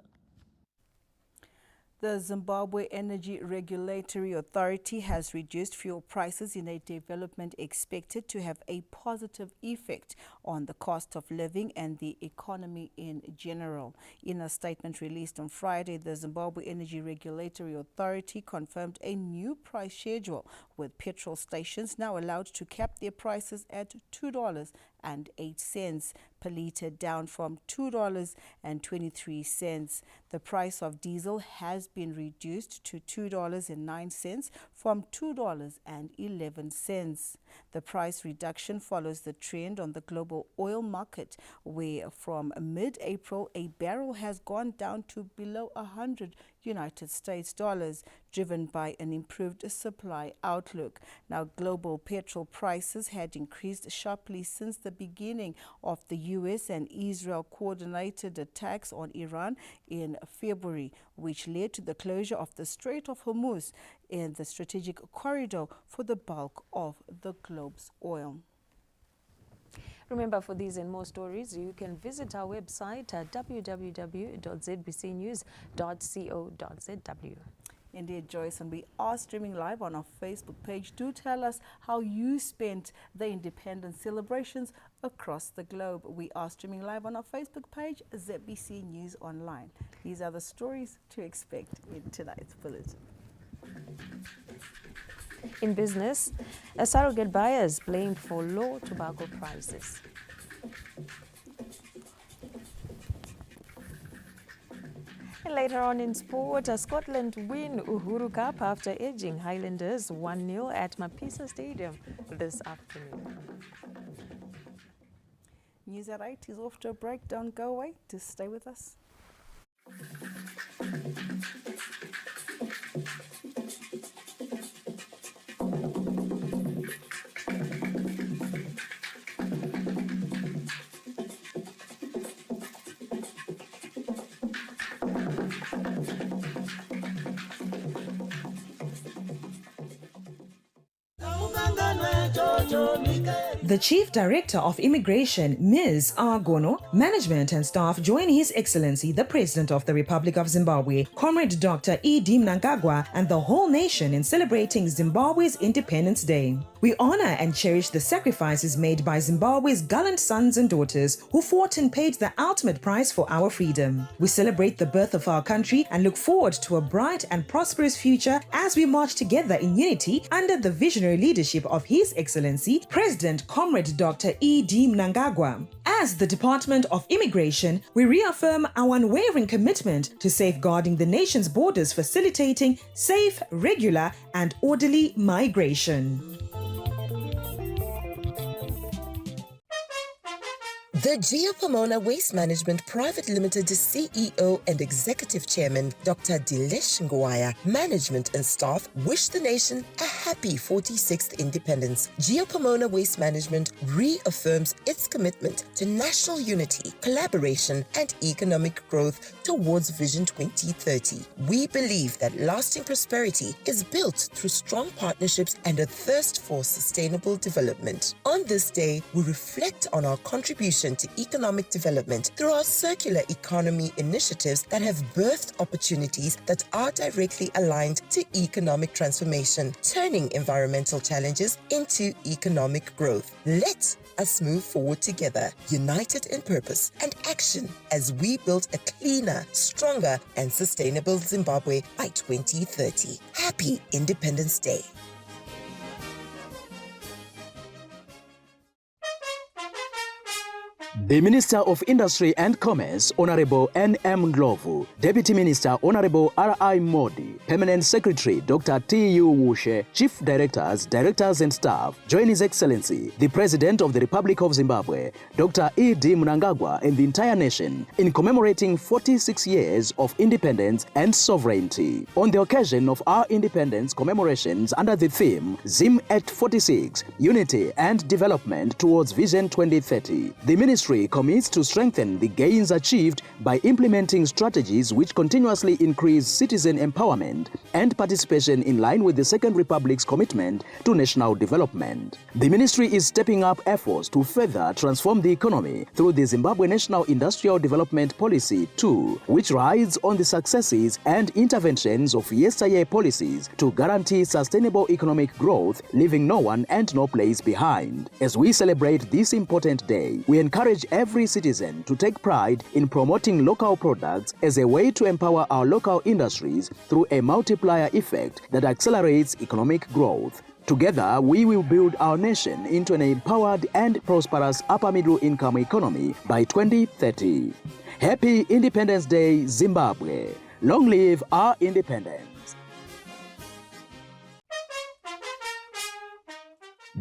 The Zimbabwe Energy Regulatory Authority has reduced fuel prices in a development expected to have a positive effect on the cost of living and the economy in general. In a statement released on Friday, the Zimbabwe Energy Regulatory Authority confirmed a new price schedule, with petrol stations now allowed to cap their prices at $2.50 $2.08 per litre, down from $2.23. The price of diesel has been reduced to $2.09 from $2.11. The price reduction follows the trend on the global oil market, where from mid-April a barrel has gone down to below $100 United States dollars, driven by an improved supply outlook. Now, global petrol prices had increased sharply since the beginning of the U.S. and Israel coordinated attacks on Iran in February, which led to the closure of the Strait of Hormuz in the strategic corridor for the bulk of the globe's oil. Remember, for these and more stories, you can visit our website at www.zbcnews.co.zw. Indeed, Joyce, and we are streaming live on our Facebook page. Do tell us how you spent the independence celebrations across the globe. We are streaming live on our Facebook page, ZBC News Online. These are the stories to expect in tonight's bulletin. In business, surrogate buyers blamed for low tobacco prices. And later on in sport, Scotland win Uhuru Cup after edging Highlanders 1-0 at Mapisa Stadium this afternoon. News at 8 is off to a break. Don't go away. Just stay with us. The Chief Director of Immigration, Ms. Argono, management and staff join His Excellency, the President of the Republic of Zimbabwe, Comrade Dr. E.D. Mnangagwa, and the whole nation in celebrating Zimbabwe's Independence Day. We honor and cherish the sacrifices made by Zimbabwe's gallant sons and daughters who fought and paid the ultimate price for our freedom. We celebrate the birth of our country and look forward to a bright and prosperous future as we march together in unity under the visionary leadership of His Excellency, President Comrade Dr. E.D. Mnangagwa. As the Department of Immigration, we reaffirm our unwavering commitment to safeguarding the nation's borders, facilitating safe, regular, and orderly migration. The Diaspora Waste Management Private Limited CEO and Executive Chairman, Dr. Dilesh Ngwaya, management and staff wish the nation a happy 46th independence. Diaspora Waste Management reaffirms its commitment to national unity, collaboration, and economic growth towards Vision 2030. We believe that lasting prosperity is built through strong partnerships and a thirst for sustainable development. On this day, we reflect on our contribution to economic development through our circular economy initiatives that have birthed opportunities that are directly aligned to economic transformation, turning environmental challenges into economic growth. Let us move forward together, united in purpose and action, as we build a cleaner, stronger, and sustainable Zimbabwe by 2030. Happy Independence Day. The Minister of Industry and Commerce, Honorable N.M. Ndlovu, Deputy Minister, Honorable R.I. Modi, Permanent Secretary, Dr. T.U. Wushe, Chief Directors, Directors and Staff, join His Excellency, the President of the Republic of Zimbabwe, Dr. E.D. Mnangagwa, and the entire nation in commemorating 46 years of independence and sovereignty. On the occasion of our independence commemorations under the theme, Zim at 46, Unity and Development towards Vision 2030, the Ministry commits to strengthen the gains achieved by implementing strategies which continuously increase citizen empowerment and participation in line with the Second Republic's commitment to national development. The Ministry is stepping up efforts to further transform the economy through the Zimbabwe National Industrial Development Policy 2, which rides on the successes and interventions of yesteryear policies to guarantee sustainable economic growth, leaving no one and no place behind. As we celebrate this important day, we encourage every citizen to take pride in promoting local products as a way to empower our local industries through a multiplier effect that accelerates economic growth. Together, we will build our nation into an empowered and prosperous upper middle income economy by 2030. Happy Independence Day, Zimbabwe. Long live our independence.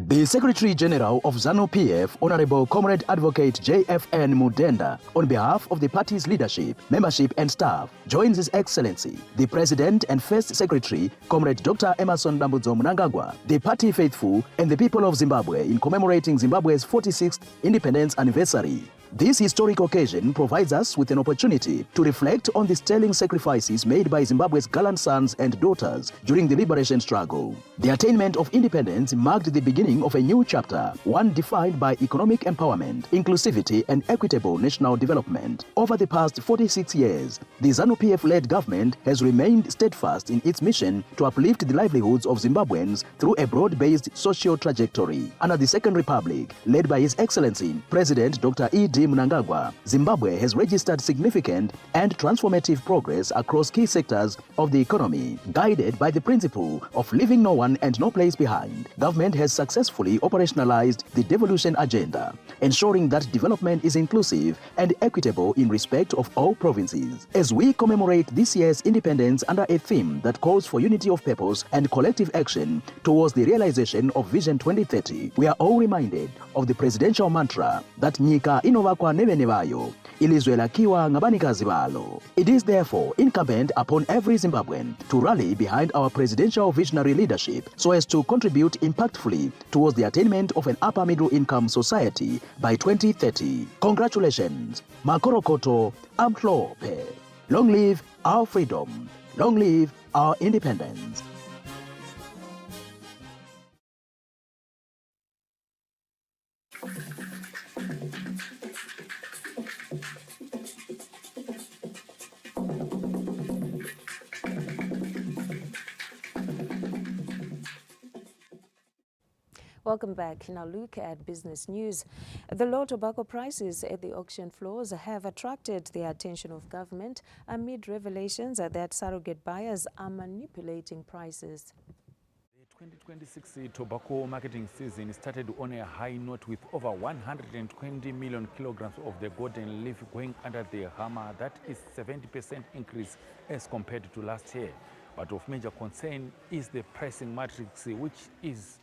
The Secretary General of ZANU-PF, Honorable Comrade Advocate J.F.N. Mudenda, on behalf of the party's leadership, membership and staff, joins His Excellency, the President and First Secretary, Comrade Dr. Emerson Dambudzo Mnangagwa, the party faithful and the people of Zimbabwe in commemorating Zimbabwe's 46th independence anniversary. This historic occasion provides us with an opportunity to reflect on the sterling sacrifices made by Zimbabwe's gallant sons and daughters during the liberation struggle. The attainment of independence marked the beginning of a new chapter, one defined by economic empowerment, inclusivity, and equitable national development. Over the past 46 years, the ZANU-PF-led government has remained steadfast in its mission to uplift the livelihoods of Zimbabweans through a broad-based social trajectory. Under the Second Republic, led by His Excellency, President Dr. E.D. Mnangagwa, Zimbabwe has registered significant and transformative progress across key sectors of the economy. Guided by the principle of leaving no one and no place behind, government has successfully operationalized the devolution agenda, ensuring that development is inclusive and equitable in respect of all provinces. As we commemorate this year's independence under a theme that calls for unity of purpose and collective action towards the realization of Vision 2030, we are all reminded of the presidential mantra that Nyika inovakwa nevene vayo, ilizwe lakiwa ngabanikazi balo. It is therefore incumbent upon every Zimbabwean to rally behind our presidential visionary leadership so as to contribute impactfully towards the attainment of an upper middle income society by 2030. Congratulations, Makorokoto Amhlope. Long live our freedom. Long live our independence. Welcome back. Now look at business news. The low tobacco prices at the auction floors have attracted the attention of government amid revelations that surrogate buyers are manipulating prices. The 2026 tobacco marketing season started on a high note with over 120 million kilograms of the golden leaf going under the hammer. That is 70% increase as compared to last year. But of major concern is the pricing matrix, which is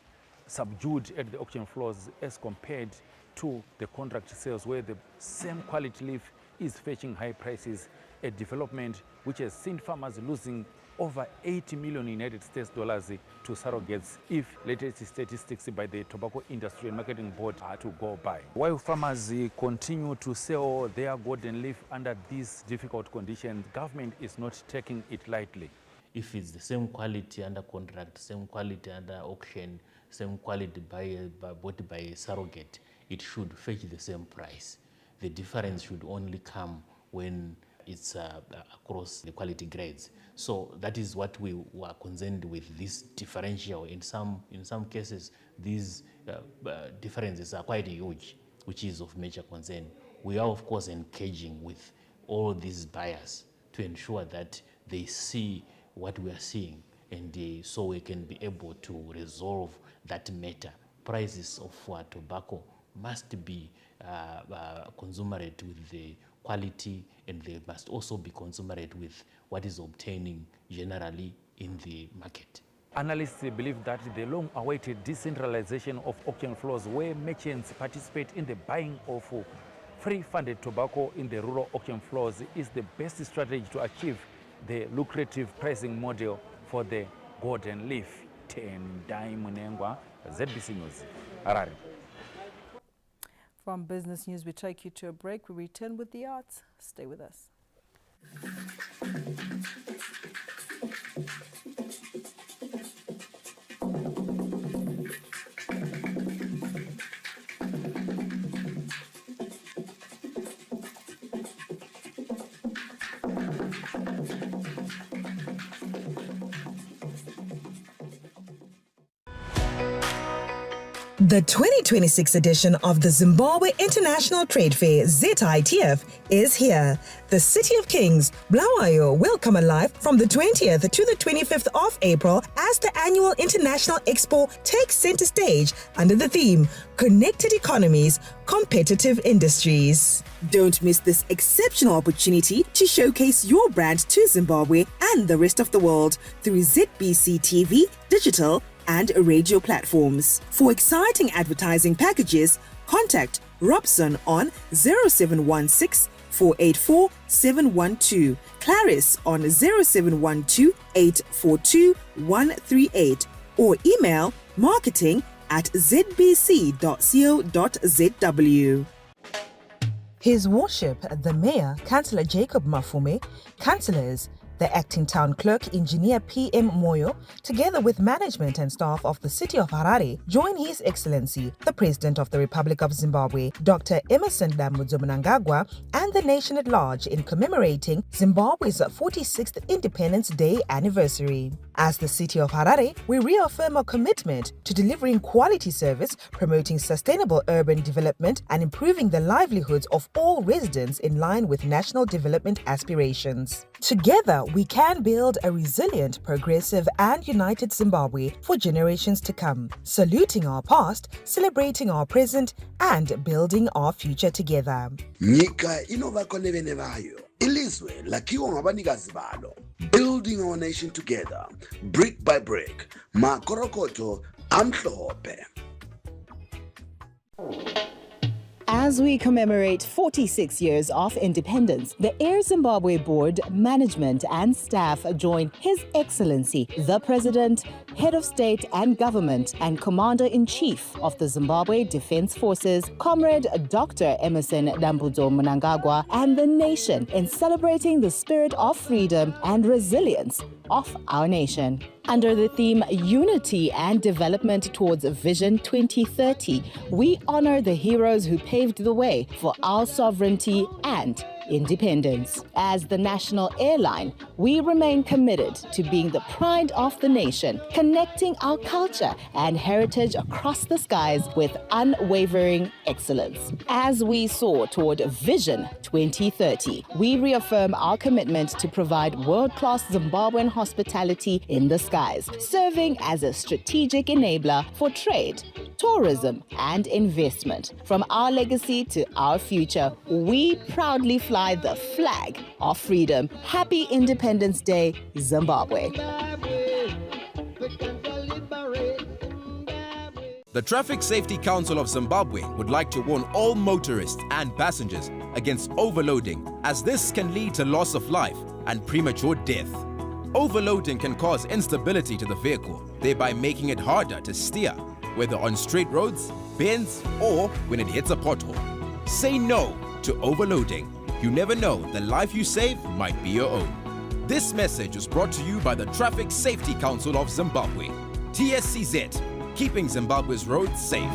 subdued at the auction floors as compared to the contract sales, where the same quality leaf is fetching high prices, a development which has seen farmers losing over 80 million United States dollars to surrogates if latest statistics by the Tobacco Industry and Marketing Board are to go by. While farmers continue to sell their golden leaf under these difficult conditions, government is not taking it lightly. If it's the same quality under contract, same quality under auction, same quality bought by a surrogate, it should fetch the same price. The difference should only come when it's across the quality grades. So that is what we were concerned with, this differential. In some cases, these differences are quite huge, which is of major concern. We are of course engaging with all these buyers to ensure that they see what we are seeing, and so we can be able to resolve that matter. Prices of tobacco must be commensurate with the quality, and they must also be commensurate with what is obtaining generally in the market. Analysts believe that the long-awaited decentralization of auction floors, where merchants participate in the buying of free-funded tobacco in the rural auction floors, is the best strategy to achieve the lucrative pricing model for the golden leaf. Tendai Munengwa, ZBC News, Harare. From business news, we take you to a break. We return with the arts. Stay with us. The 2026 edition of the Zimbabwe International Trade Fair, ZITF, is here. The City of Kings, Bulawayo, will come alive from the 20th to the 25th of April as the annual International Expo takes center stage under the theme, Connected Economies, Competitive Industries. Don't miss this exceptional opportunity to showcase your brand to Zimbabwe and the rest of the world through ZBC TV, digital, and radio platforms. For exciting advertising packages, contact Robson on 0716 484 712, Clarice on 0712 842 138, or email marketing@zbc.co.zw. His Worship, the Mayor, Councillor Jacob Mafume, Councillors, the Acting Town Clerk, Engineer PM Moyo, together with management and staff of the City of Harare, join His Excellency, the President of the Republic of Zimbabwe, Dr. Emmerson Mnangagwa, and the nation at large in commemorating Zimbabwe's 46th Independence Day anniversary. As the City of Harare, we reaffirm our commitment to delivering quality service, promoting sustainable urban development, and improving the livelihoods of all residents in line with national development aspirations. Together, we can build a resilient, progressive, and united Zimbabwe for generations to come, saluting our past, celebrating our present, and building our future together. Nyika inovakwa nevene vayo, ilizwe lakiwa ngabanikazi balo. Building our nation together, brick by brick. Makorokoto amhlophe. As we commemorate 46 years of independence, the Air Zimbabwe Board, management and staff join His Excellency, the President, Head of State and Government, and Commander-in-Chief of the Zimbabwe Defense Forces, Comrade Dr. Emmerson Mnangagwa, and the nation in celebrating the spirit of freedom and resilience of our nation. Under the theme Unity and Development Towards Vision 2030, we honor the heroes who paved the way for our sovereignty and independence. As the national airline, we remain committed to being the pride of the nation, connecting our culture and heritage across the skies with unwavering excellence. As we soar toward Vision 2030, we reaffirm our commitment to provide world-class Zimbabwean hospitality in the skies, serving as a strategic enabler for trade, tourism, and investment. From our legacy to our future, we proudly fly the flag of freedom. Happy Independence Day, Zimbabwe. The Traffic Safety Council of Zimbabwe would like to warn all motorists and passengers against overloading, as this can lead to loss of life and premature death. Overloading can cause instability to the vehicle, thereby making it harder to steer, whether on straight roads, bends, or when it hits a pothole. Say no to overloading. You never know, the life you save might be your own. This message was brought to you by the Traffic Safety Council of Zimbabwe. TSCZ, keeping Zimbabwe's roads safe.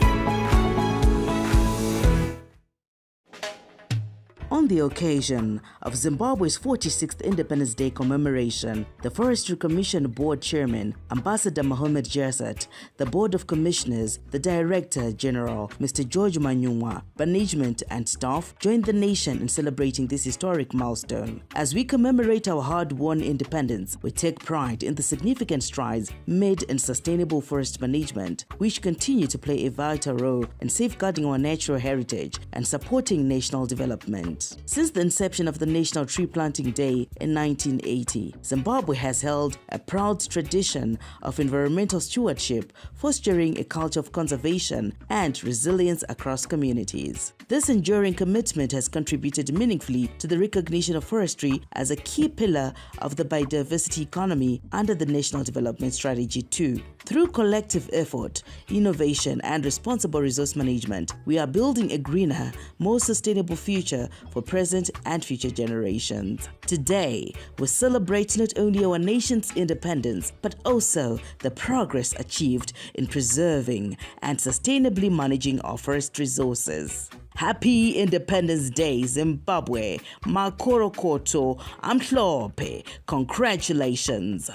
On the occasion of Zimbabwe's 46th Independence Day commemoration, the Forestry Commission Board Chairman, Ambassador Mohamed Jersat, the Board of Commissioners, the Director General, Mr. George Manyungwa, management and staff joined the nation in celebrating this historic milestone. As we commemorate our hard-won independence, we take pride in the significant strides made in sustainable forest management, which continue to play a vital role in safeguarding our natural heritage and supporting national development. Since the inception of the National Tree Planting Day in 1980, Zimbabwe has held a proud tradition of environmental stewardship, fostering a culture of conservation and resilience across communities. This enduring commitment has contributed meaningfully to the recognition of forestry as a key pillar of the biodiversity economy under the National Development Strategy 2. Through collective effort, innovation, and responsible resource management, we are building a greener, more sustainable future for present and future generations. Today, we celebrate not only our nation's independence, but also the progress achieved in preserving and sustainably managing our forest resources. Happy Independence Day, Zimbabwe. Makorokoto amhlophe. Congratulations.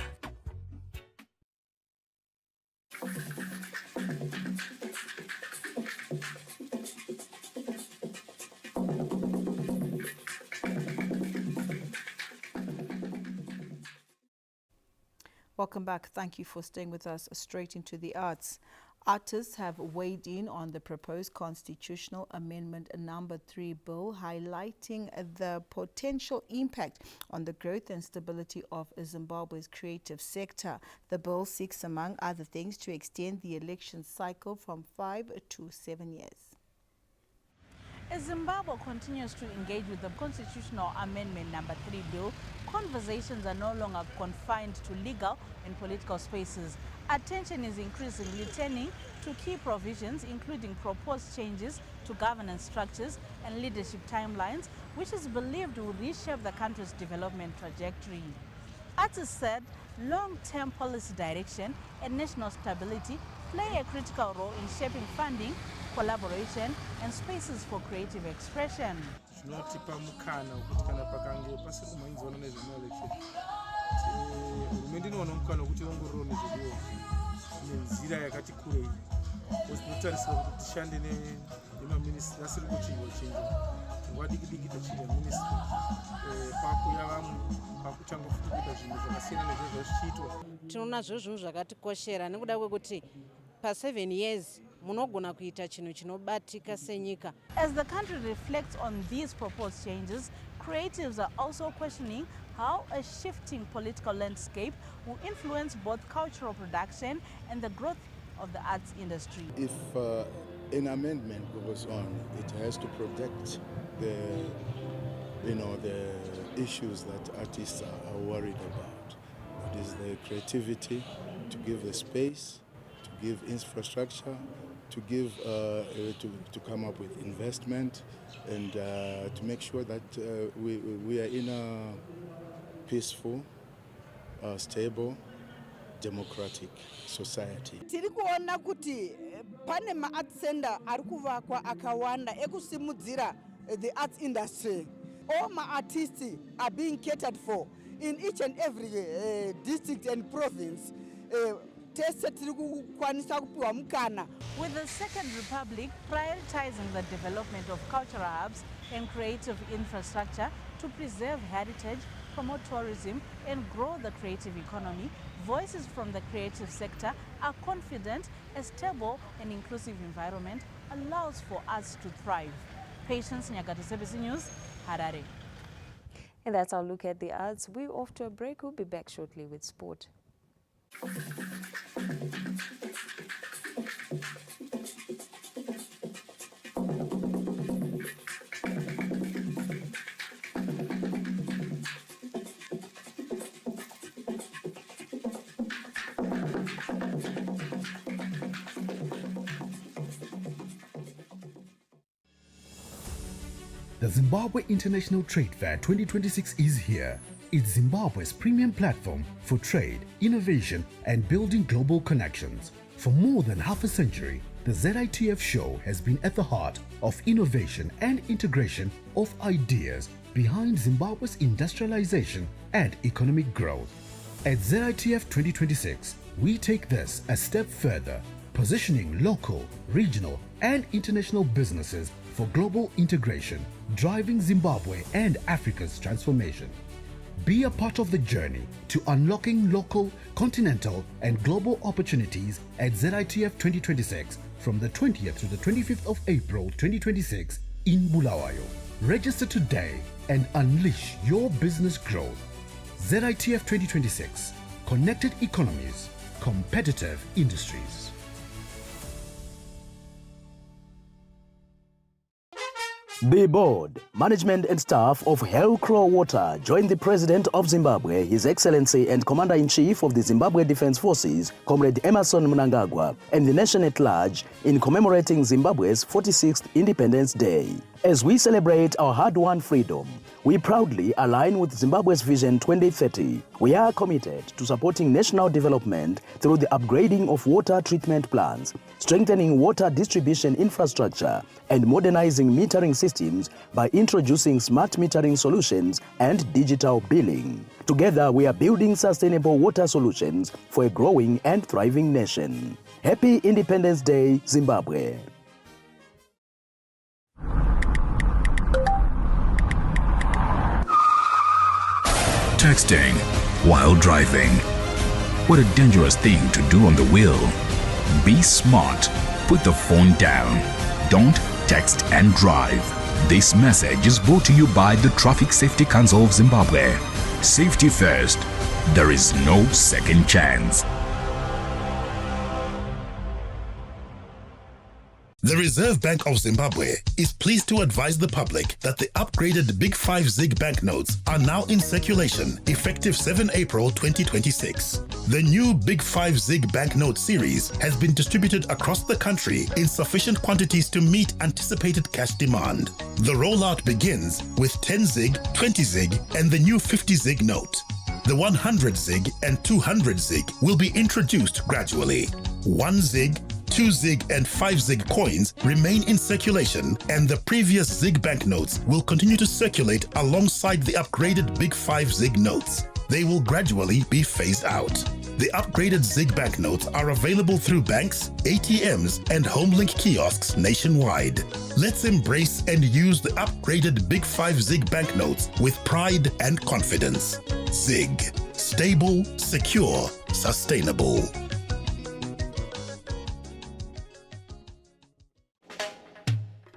Welcome back. Thank you for staying with us. Straight into the arts. Artists have weighed in on the proposed Constitutional Amendment Number 3 bill, highlighting the potential impact on the growth and stability of Zimbabwe's creative sector. The bill seeks, among other things, to extend the election cycle from 5 to 7 years. As Zimbabwe continues to engage with the Constitutional Amendment Number 3 bill, conversations are no longer confined to legal and political spaces. Attention is increasingly turning to key provisions, including proposed changes to governance structures and leadership timelines, which is believed will reshape the country's development trajectory. Artists said long-term policy direction and national stability play a critical role in shaping funding, collaboration, and spaces for creative expression. Tinonazvo zvinhu zvakatikoshera nekuda kwekuti pa 7 years munogona kuita chinhu chinobatika senyika. As the country reflects on these proposed changes, creatives are also questioning how a shifting political landscape will influence both cultural production and the growth of the arts industry. If an amendment goes on, it has to protect the issues that artists are worried about. That is the creativity, to give the space, to give infrastructure, to give to come up with investment, and to make sure that we are in a peaceful, stable, democratic society. Tiri kuona kuti pane ma-art center ari kuvakwa akawanda ekusimudzira the arts industry. All ma-artists are being catered for in each and every district and province. With the Second Republic prioritizing the development of cultural hubs and creative infrastructure to preserve heritage, promote tourism, and grow the creative economy, voices from the creative sector are confident a stable and inclusive environment allows for us to thrive. Patience Nyagati, CBC News, Harare. And that's our look at the arts. We're off to a break. We'll be back shortly with sport. The Zimbabwe International Trade Fair 2026 is here. It's Zimbabwe's premium platform for trade, innovation, and building global connections. For more than half a century, the ZITF show has been at the heart of innovation and integration of ideas behind Zimbabwe's industrialization and economic growth. At ZITF 2026, we take this a step further, positioning local, regional, and international businesses for global integration, driving Zimbabwe and Africa's transformation. Be a part of the journey to unlocking local, continental, and global opportunities at ZITF 2026 from the 20th to the 25th of April 2026 in Bulawayo. Register today and unleash your business growth. ZITF 2026, Connected Economies, Competitive Industries. The board, management and staff of Hellcrow Water join the President of Zimbabwe, His Excellency and Commander-in-Chief of the Zimbabwe Defense Forces, Comrade Emmerson Mnangagwa, and the nation at large in commemorating Zimbabwe's 46th Independence Day. As we celebrate our hard-won freedom, we proudly align with Zimbabwe's Vision 2030. We are committed to supporting national development through the upgrading of water treatment plants, strengthening water distribution infrastructure, and modernizing metering systems by introducing smart metering solutions and digital billing. Together, we are building sustainable water solutions for a growing and thriving nation. Happy Independence Day, Zimbabwe. Texting while driving. What a dangerous thing to do on the wheel. Be smart. Put the phone down. Don't text and drive. This message is brought to you by the Traffic Safety Council of Zimbabwe. Safety first. There is no second chance. The Reserve Bank of Zimbabwe is pleased to advise the public that the upgraded Big 5 ZiG banknotes are now in circulation effective 7 April 2026. The new Big 5 ZiG banknote series has been distributed across the country in sufficient quantities to meet anticipated cash demand. The rollout begins with 10 ZiG, 20 ZiG, and the new 50 ZiG note. The 100 ZiG and 200 ZiG will be introduced gradually. 1 ZiG, 2 ZiG and 5 ZiG coins remain in circulation, and the previous ZiG banknotes will continue to circulate alongside the upgraded Big 5 ZiG notes. They will gradually be phased out. The upgraded ZiG banknotes are available through banks, ATMs, and HomeLink kiosks nationwide. Let's embrace and use the upgraded Big 5 ZiG banknotes with pride and confidence. ZiG. Stable, secure, sustainable.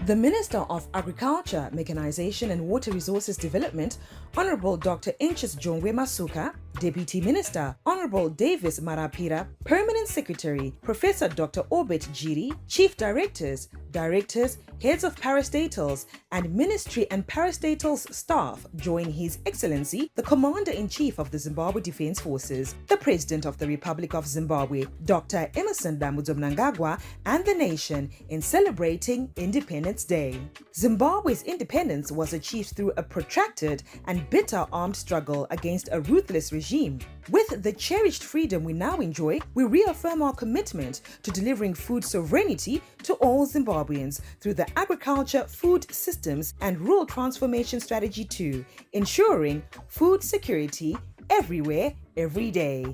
The Minister of Agriculture, Mechanization and Water Resources Development, Honorable Dr. Inches Jongwe Masuka, Deputy Minister, Honorable Davis Marapira, Permanent Secretary, Professor Dr. Obet Jiri, Chief Directors, Directors, Heads of Parastatals, and Ministry and Parastatals staff join His Excellency, the Commander-in-Chief of the Zimbabwe Defense Forces, the President of the Republic of Zimbabwe, Dr. Emmerson Dambudzo Mnangagwa, and the nation in celebrating Independence Day. Zimbabwe's independence was achieved through a protracted and bitter armed struggle against a ruthless regime. With the cherished freedom we now enjoy, we reaffirm our commitment to delivering food sovereignty to all Zimbabweans through the Agriculture, Food Systems and Rural Transformation Strategy 2, ensuring food security everywhere, every day.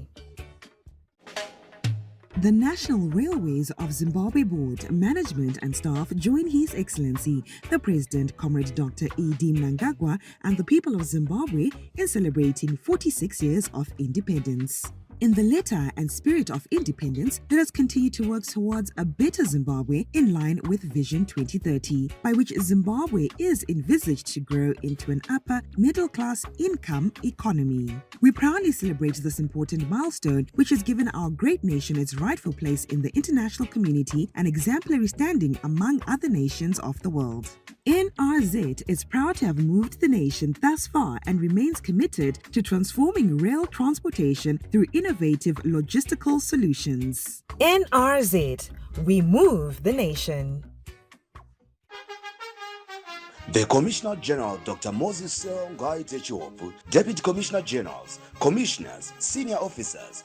The National Railways of Zimbabwe Board, Management and Staff join His Excellency, the President, Comrade Dr. E.D. Mnangagwa, and the people of Zimbabwe in celebrating 46 years of independence. In the letter and spirit of independence, let us continue to work towards a better Zimbabwe in line with Vision 2030, by which Zimbabwe is envisaged to grow into an upper middle-class income economy. We proudly celebrate this important milestone, which has given our great nation its rightful place in the international community and exemplary standing among other nations of the world. NRZ is proud to have moved the nation thus far and remains committed to transforming rail transportation through innovative logistical solutions. NRZ, we move the nation. The Commissioner General Dr. Moses Ngai Techihopu, Deputy Commissioner Generals, Commissioners, Senior Officers,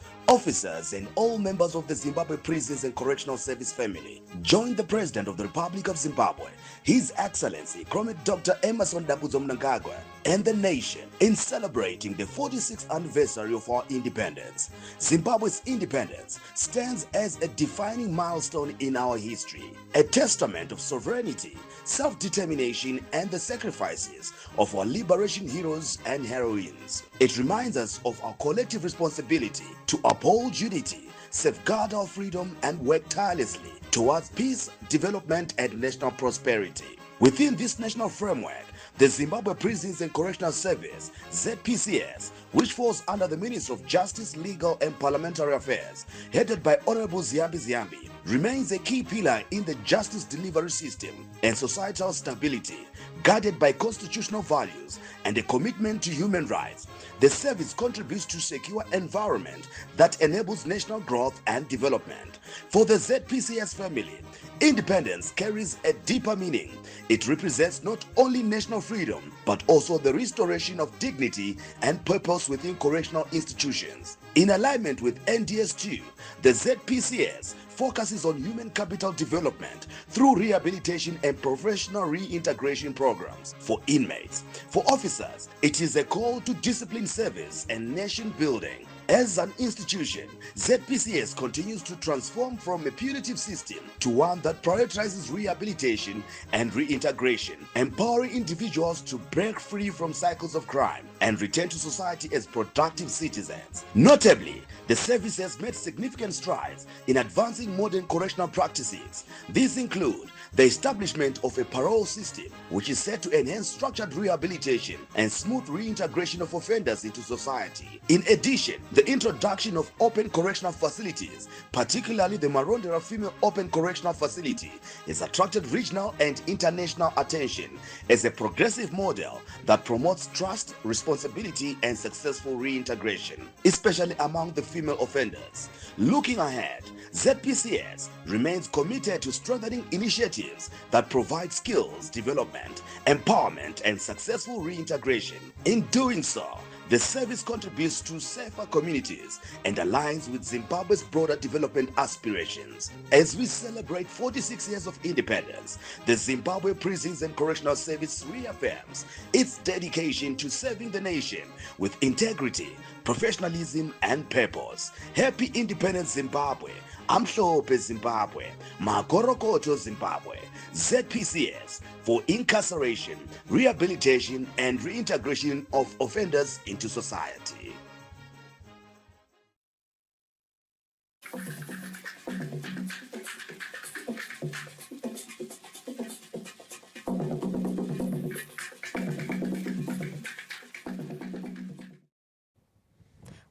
and all members of the Zimbabwe Prisons and Correctional Service family joined the President of the Republic of Zimbabwe, His Excellency Comrade Dr. Emmerson Dambudzo Mnangagwa, and the nation in celebrating the 46th anniversary of our independence. Zimbabwe's independence stands as a defining milestone in our history, a testament of sovereignty, self-determination, and the sacrifices of our liberation heroes and heroines. It reminds us of our collective responsibility to uphold unity, safeguard our freedom, and work tirelessly towards peace, development, and national prosperity. Within this national framework, the Zimbabwe Prisons and Correctional Service, ZPCS, which falls under the Ministry of Justice, Legal and Parliamentary Affairs, headed by Honorable Ziyambi, remains a key pillar in the justice delivery system and societal stability, guided by constitutional values and a commitment to human rights. The service contributes to a secure environment that enables national growth and development. For the ZPCS family, independence carries a deeper meaning. It represents not only national freedom, but also the restoration of dignity and purpose within correctional institutions. In alignment with NDS2, the ZPCS focuses on human capital development through rehabilitation and professional reintegration programs for inmates. For officers, it is a call to discipline service and nation building. As an institution, ZPCS continues to transform from a punitive system to one that prioritizes rehabilitation and reintegration, empowering individuals to break free from cycles of crime and return to society as productive citizens. Notably, the service has made significant strides in advancing modern correctional practices. These include the establishment of a parole system, which is set to enhance structured rehabilitation and smooth reintegration of offenders into society. In addition, the introduction of open correctional facilities, particularly the Marondera Female Open Correctional Facility, has attracted regional and international attention as a progressive model that promotes trust, responsibility, and successful reintegration, especially among the female offenders. Looking ahead, ZPCS remains committed to strengthening initiatives that provide skills development, empowerment, and successful reintegration. In doing so, the service contributes to safer communities and aligns with Zimbabwe's broader development aspirations. As we celebrate 46 years of independence, the Zimbabwe Prisons and Correctional Service reaffirms its dedication to serving the nation with integrity, professionalism, and purpose. Happy Independence Zimbabwe! Amhlophe Zimbabwe, Magorokoto Zimbabwe, ZPCS for incarceration, rehabilitation, and reintegration of offenders into society.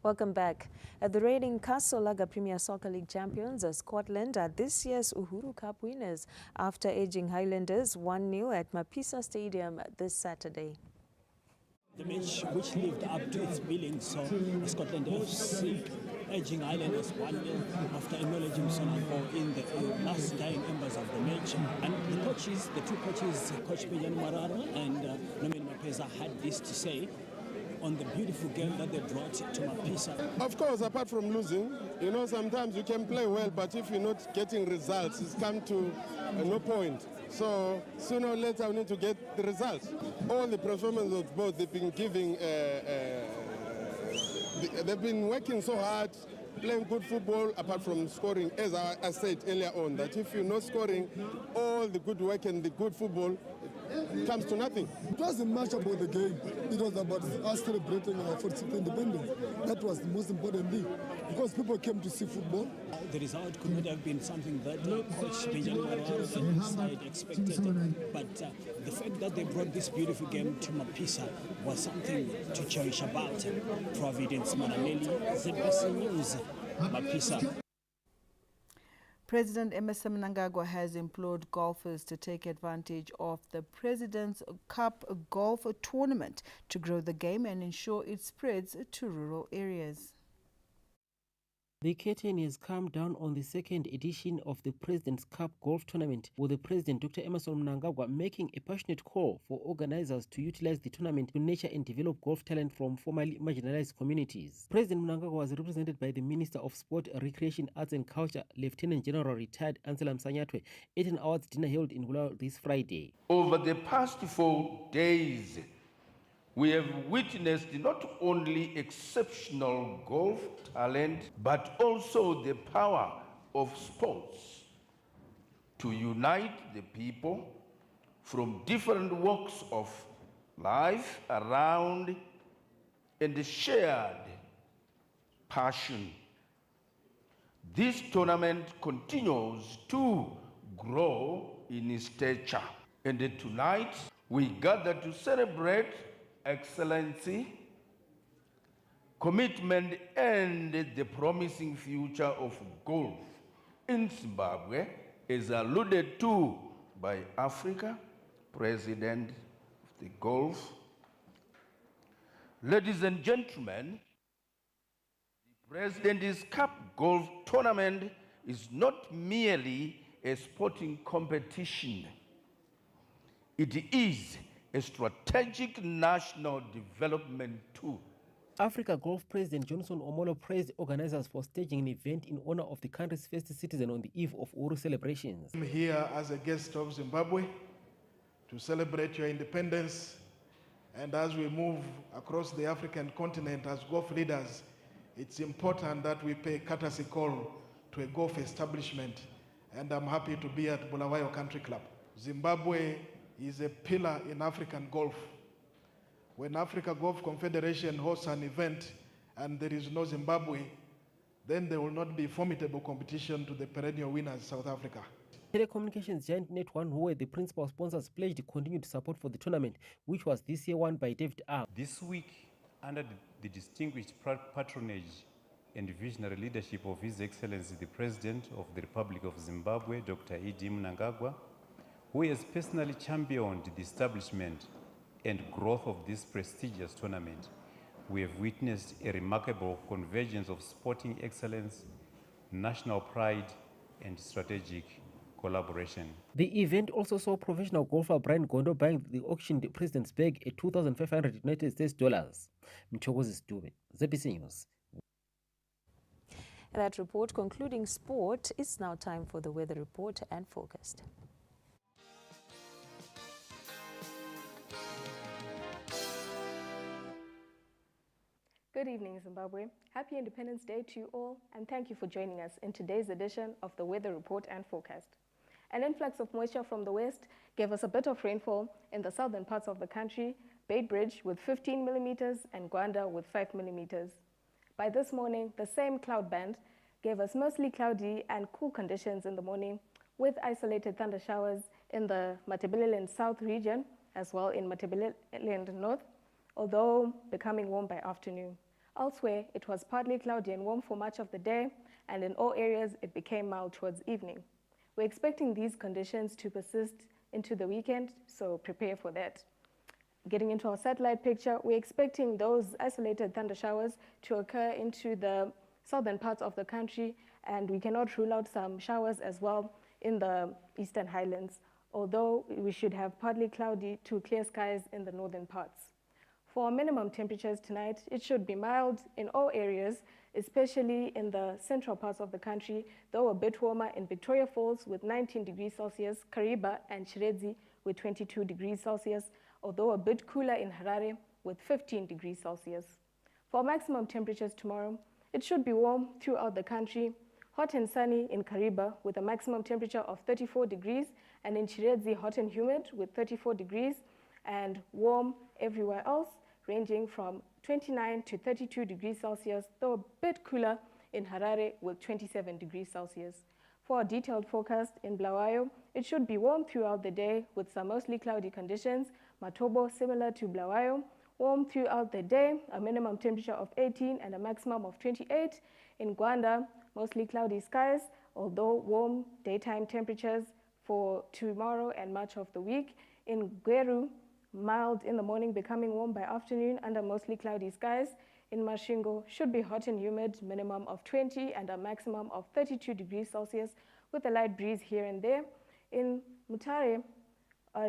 Welcome back. The reigning Casolaga Premier Soccer League champions, Scotland, are this year's Uhuru Cup winners after edging Highlanders 1-0 at Mapisa Stadium this Saturday. The match which lived up to its billing, so Scotland FC edging Highlanders 1-0 after acknowledging Sonako in the last dying embers of the match. And the coaches, the two coaches, Coach Benjamin Marara and Nomen Mapeza, had this to say on the beautiful game that they brought to Mapisa. Of course, apart from losing, you know, sometimes you can play well, but if you're not getting results, it's come to no point. So sooner or later, we need to get the results. All the performance of both, they've been giving, they've been working so hard, playing good football, apart from scoring. As I said earlier on, that if you're not scoring, all the good work and the good football comes to nothing. It wasn't much about the game. It was about us celebrating our 46th independence. That was the most important thing, because people came to see football. The result could not have been something that Coach Benjamin Marara and his side expected, but the fact that they brought this beautiful game to Mapisa was something to cherish about. Providence Manameli, ZBC News, Mapisa. President Emmerson Mnangagwa has implored golfers to take advantage of the President's Cup Golf Tournament to grow the game and ensure it spreads to rural areas. The curtain has come down on the second edition of the President's Cup Golf Tournament, with the President Dr. Emmerson Mnangagwa making a passionate call for organizers to utilize the tournament to nurture and develop golf talent from formerly marginalized communities. President Mnangagwa was represented by the Minister of Sport, Recreation, Arts and Culture, Lieutenant General retired Anselam Sanyatwe, at an awards dinner held in Gula this Friday. Over the past 4 days, we have witnessed not only exceptional golf talent, but also the power of sports to unite the people from different walks of life around and shared passion. This tournament continues to grow in stature, and tonight we gather to celebrate excellency, commitment, and the promising future of golf in Zimbabwe, as alluded to by Africa, President of the Golf. Ladies and gentlemen, the President's Cup Golf Tournament is not merely a sporting competition. It is a strategic national development tool. Africa Golf President Johnson Omolo praised organizers for staging an event in honor of the country's first citizen on the eve of Uhuru celebrations. I'm here as a guest of Zimbabwe to celebrate your independence And as we move across the African continent as golf leaders, it's important that we pay courtesy call to a golf establishment. And I'm happy to be at Bulawayo Country Club. Zimbabwe is a pillar in African golf. When Africa Golf Confederation hosts an event and there is no Zimbabwe, then there will not be formidable competition to the perennial winners, South Africa. Telecommunications giant Net1, who were the principal sponsors, pledged continued support for the tournament, which was this year won by David R. This week, under the distinguished patronage and visionary leadership of His Excellency the President of the Republic of Zimbabwe, Dr. E.D. Mnangagwa, who has personally championed the establishment and growth of this prestigious tournament, we have witnessed a remarkable convergence of sporting excellence, national pride, and strategic collaboration. The event also saw professional golfer Brian Gondo buying the auctioned President's bag at $2,500 United States dollars. Mchokozi Dube, ZBC News. That report concluding sport. It's now time for the weather report and forecast. Good evening, Zimbabwe. Happy Independence Day to you all, and thank you for joining us in today's edition of the Weather Report and Forecast. An influx of moisture from the west gave us a bit of rainfall in the southern parts of the country, Beitbridge with 15 millimeters and Gwanda with 5 millimeters. By this morning, the same cloud band gave us mostly cloudy and cool conditions in the morning, with isolated thunder showers in the Matabeleland South region, as well in Matabeleland North, although becoming warm by afternoon. Elsewhere, it was partly cloudy and warm for much of the day, and in all areas, it became mild towards evening. We're expecting these conditions to persist into the weekend, so prepare for that. Getting into our satellite picture, we're expecting those isolated thunder showers to occur into the southern parts of the country, and we cannot rule out some showers as well in the eastern highlands, although we should have partly cloudy to clear skies in the northern parts. For minimum temperatures tonight, it should be mild in all areas, especially in the central parts of the country, though a bit warmer in Victoria Falls with 19 degrees Celsius, Kariba and Chiredzi with 22 degrees Celsius, although a bit cooler in Harare with 15 degrees Celsius. For maximum temperatures tomorrow, it should be warm throughout the country, hot and sunny in Kariba with a maximum temperature of 34 degrees, and in Chiredzi, hot and humid with 34 degrees, and warm everywhere else, ranging from 29 to 32 degrees Celsius, though a bit cooler in Harare with 27 degrees Celsius. For a detailed forecast in Bulawayo, it should be warm throughout the day with some mostly cloudy conditions. Matobo, similar to Bulawayo, warm throughout the day, a minimum temperature of 18 and a maximum of 28. In Gwanda, mostly cloudy skies, although warm daytime temperatures for tomorrow and much of the week. In Gweru, mild in the morning, becoming warm by afternoon under mostly cloudy skies. In Mashingo, should be hot and humid, minimum of 20 and a maximum of 32 degrees Celsius with a light breeze here and there. In Mutare,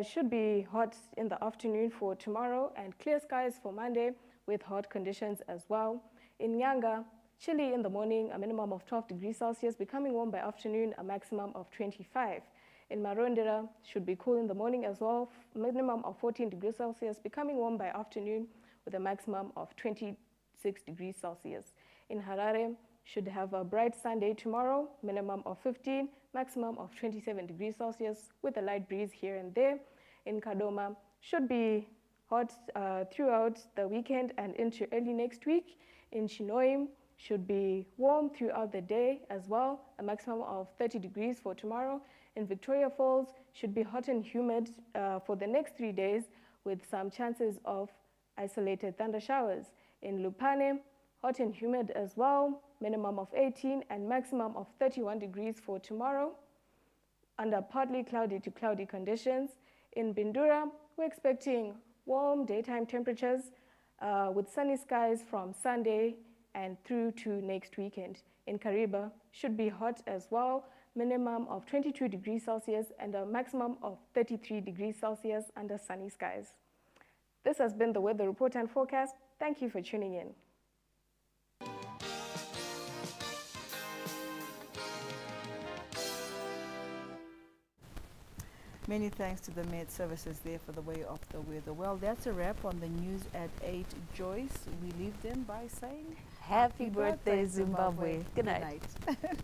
should be hot in the afternoon for tomorrow and clear skies for Monday with hot conditions as well. In Nyanga, chilly in the morning, a minimum of 12 degrees Celsius, becoming warm by afternoon, a maximum of 25. In Marondera, should be cool in the morning as well, minimum of 14 degrees Celsius, becoming warm by afternoon with a maximum of 26 degrees Celsius. In Harare, should have a bright Sunday tomorrow, minimum of 15, maximum of 27 degrees Celsius with a light breeze here and there. In Kadoma, should be hot throughout the weekend and into early next week. In Chinoim, should be warm throughout the day as well, a maximum of 30 degrees for tomorrow. In Victoria Falls, should be hot and humid for the next 3 days with some chances of isolated thunder showers. In Lupane, hot and humid as well, minimum of 18 and maximum of 31 degrees for tomorrow under partly cloudy to cloudy conditions. In Bindura, we're expecting warm daytime temperatures with sunny skies from Sunday and through to next weekend. In Kariba, should be hot as well, minimum of 22 degrees Celsius and a maximum of 33 degrees Celsius under sunny skies. This has been the Weather Report and Forecast. Thank you for tuning in. Many thanks to the Met Services there for the way of the weather. Well, that's a wrap on the news at 8. Joyce, we leave them by saying Happy birthday, Zimbabwe. Good night. Good night.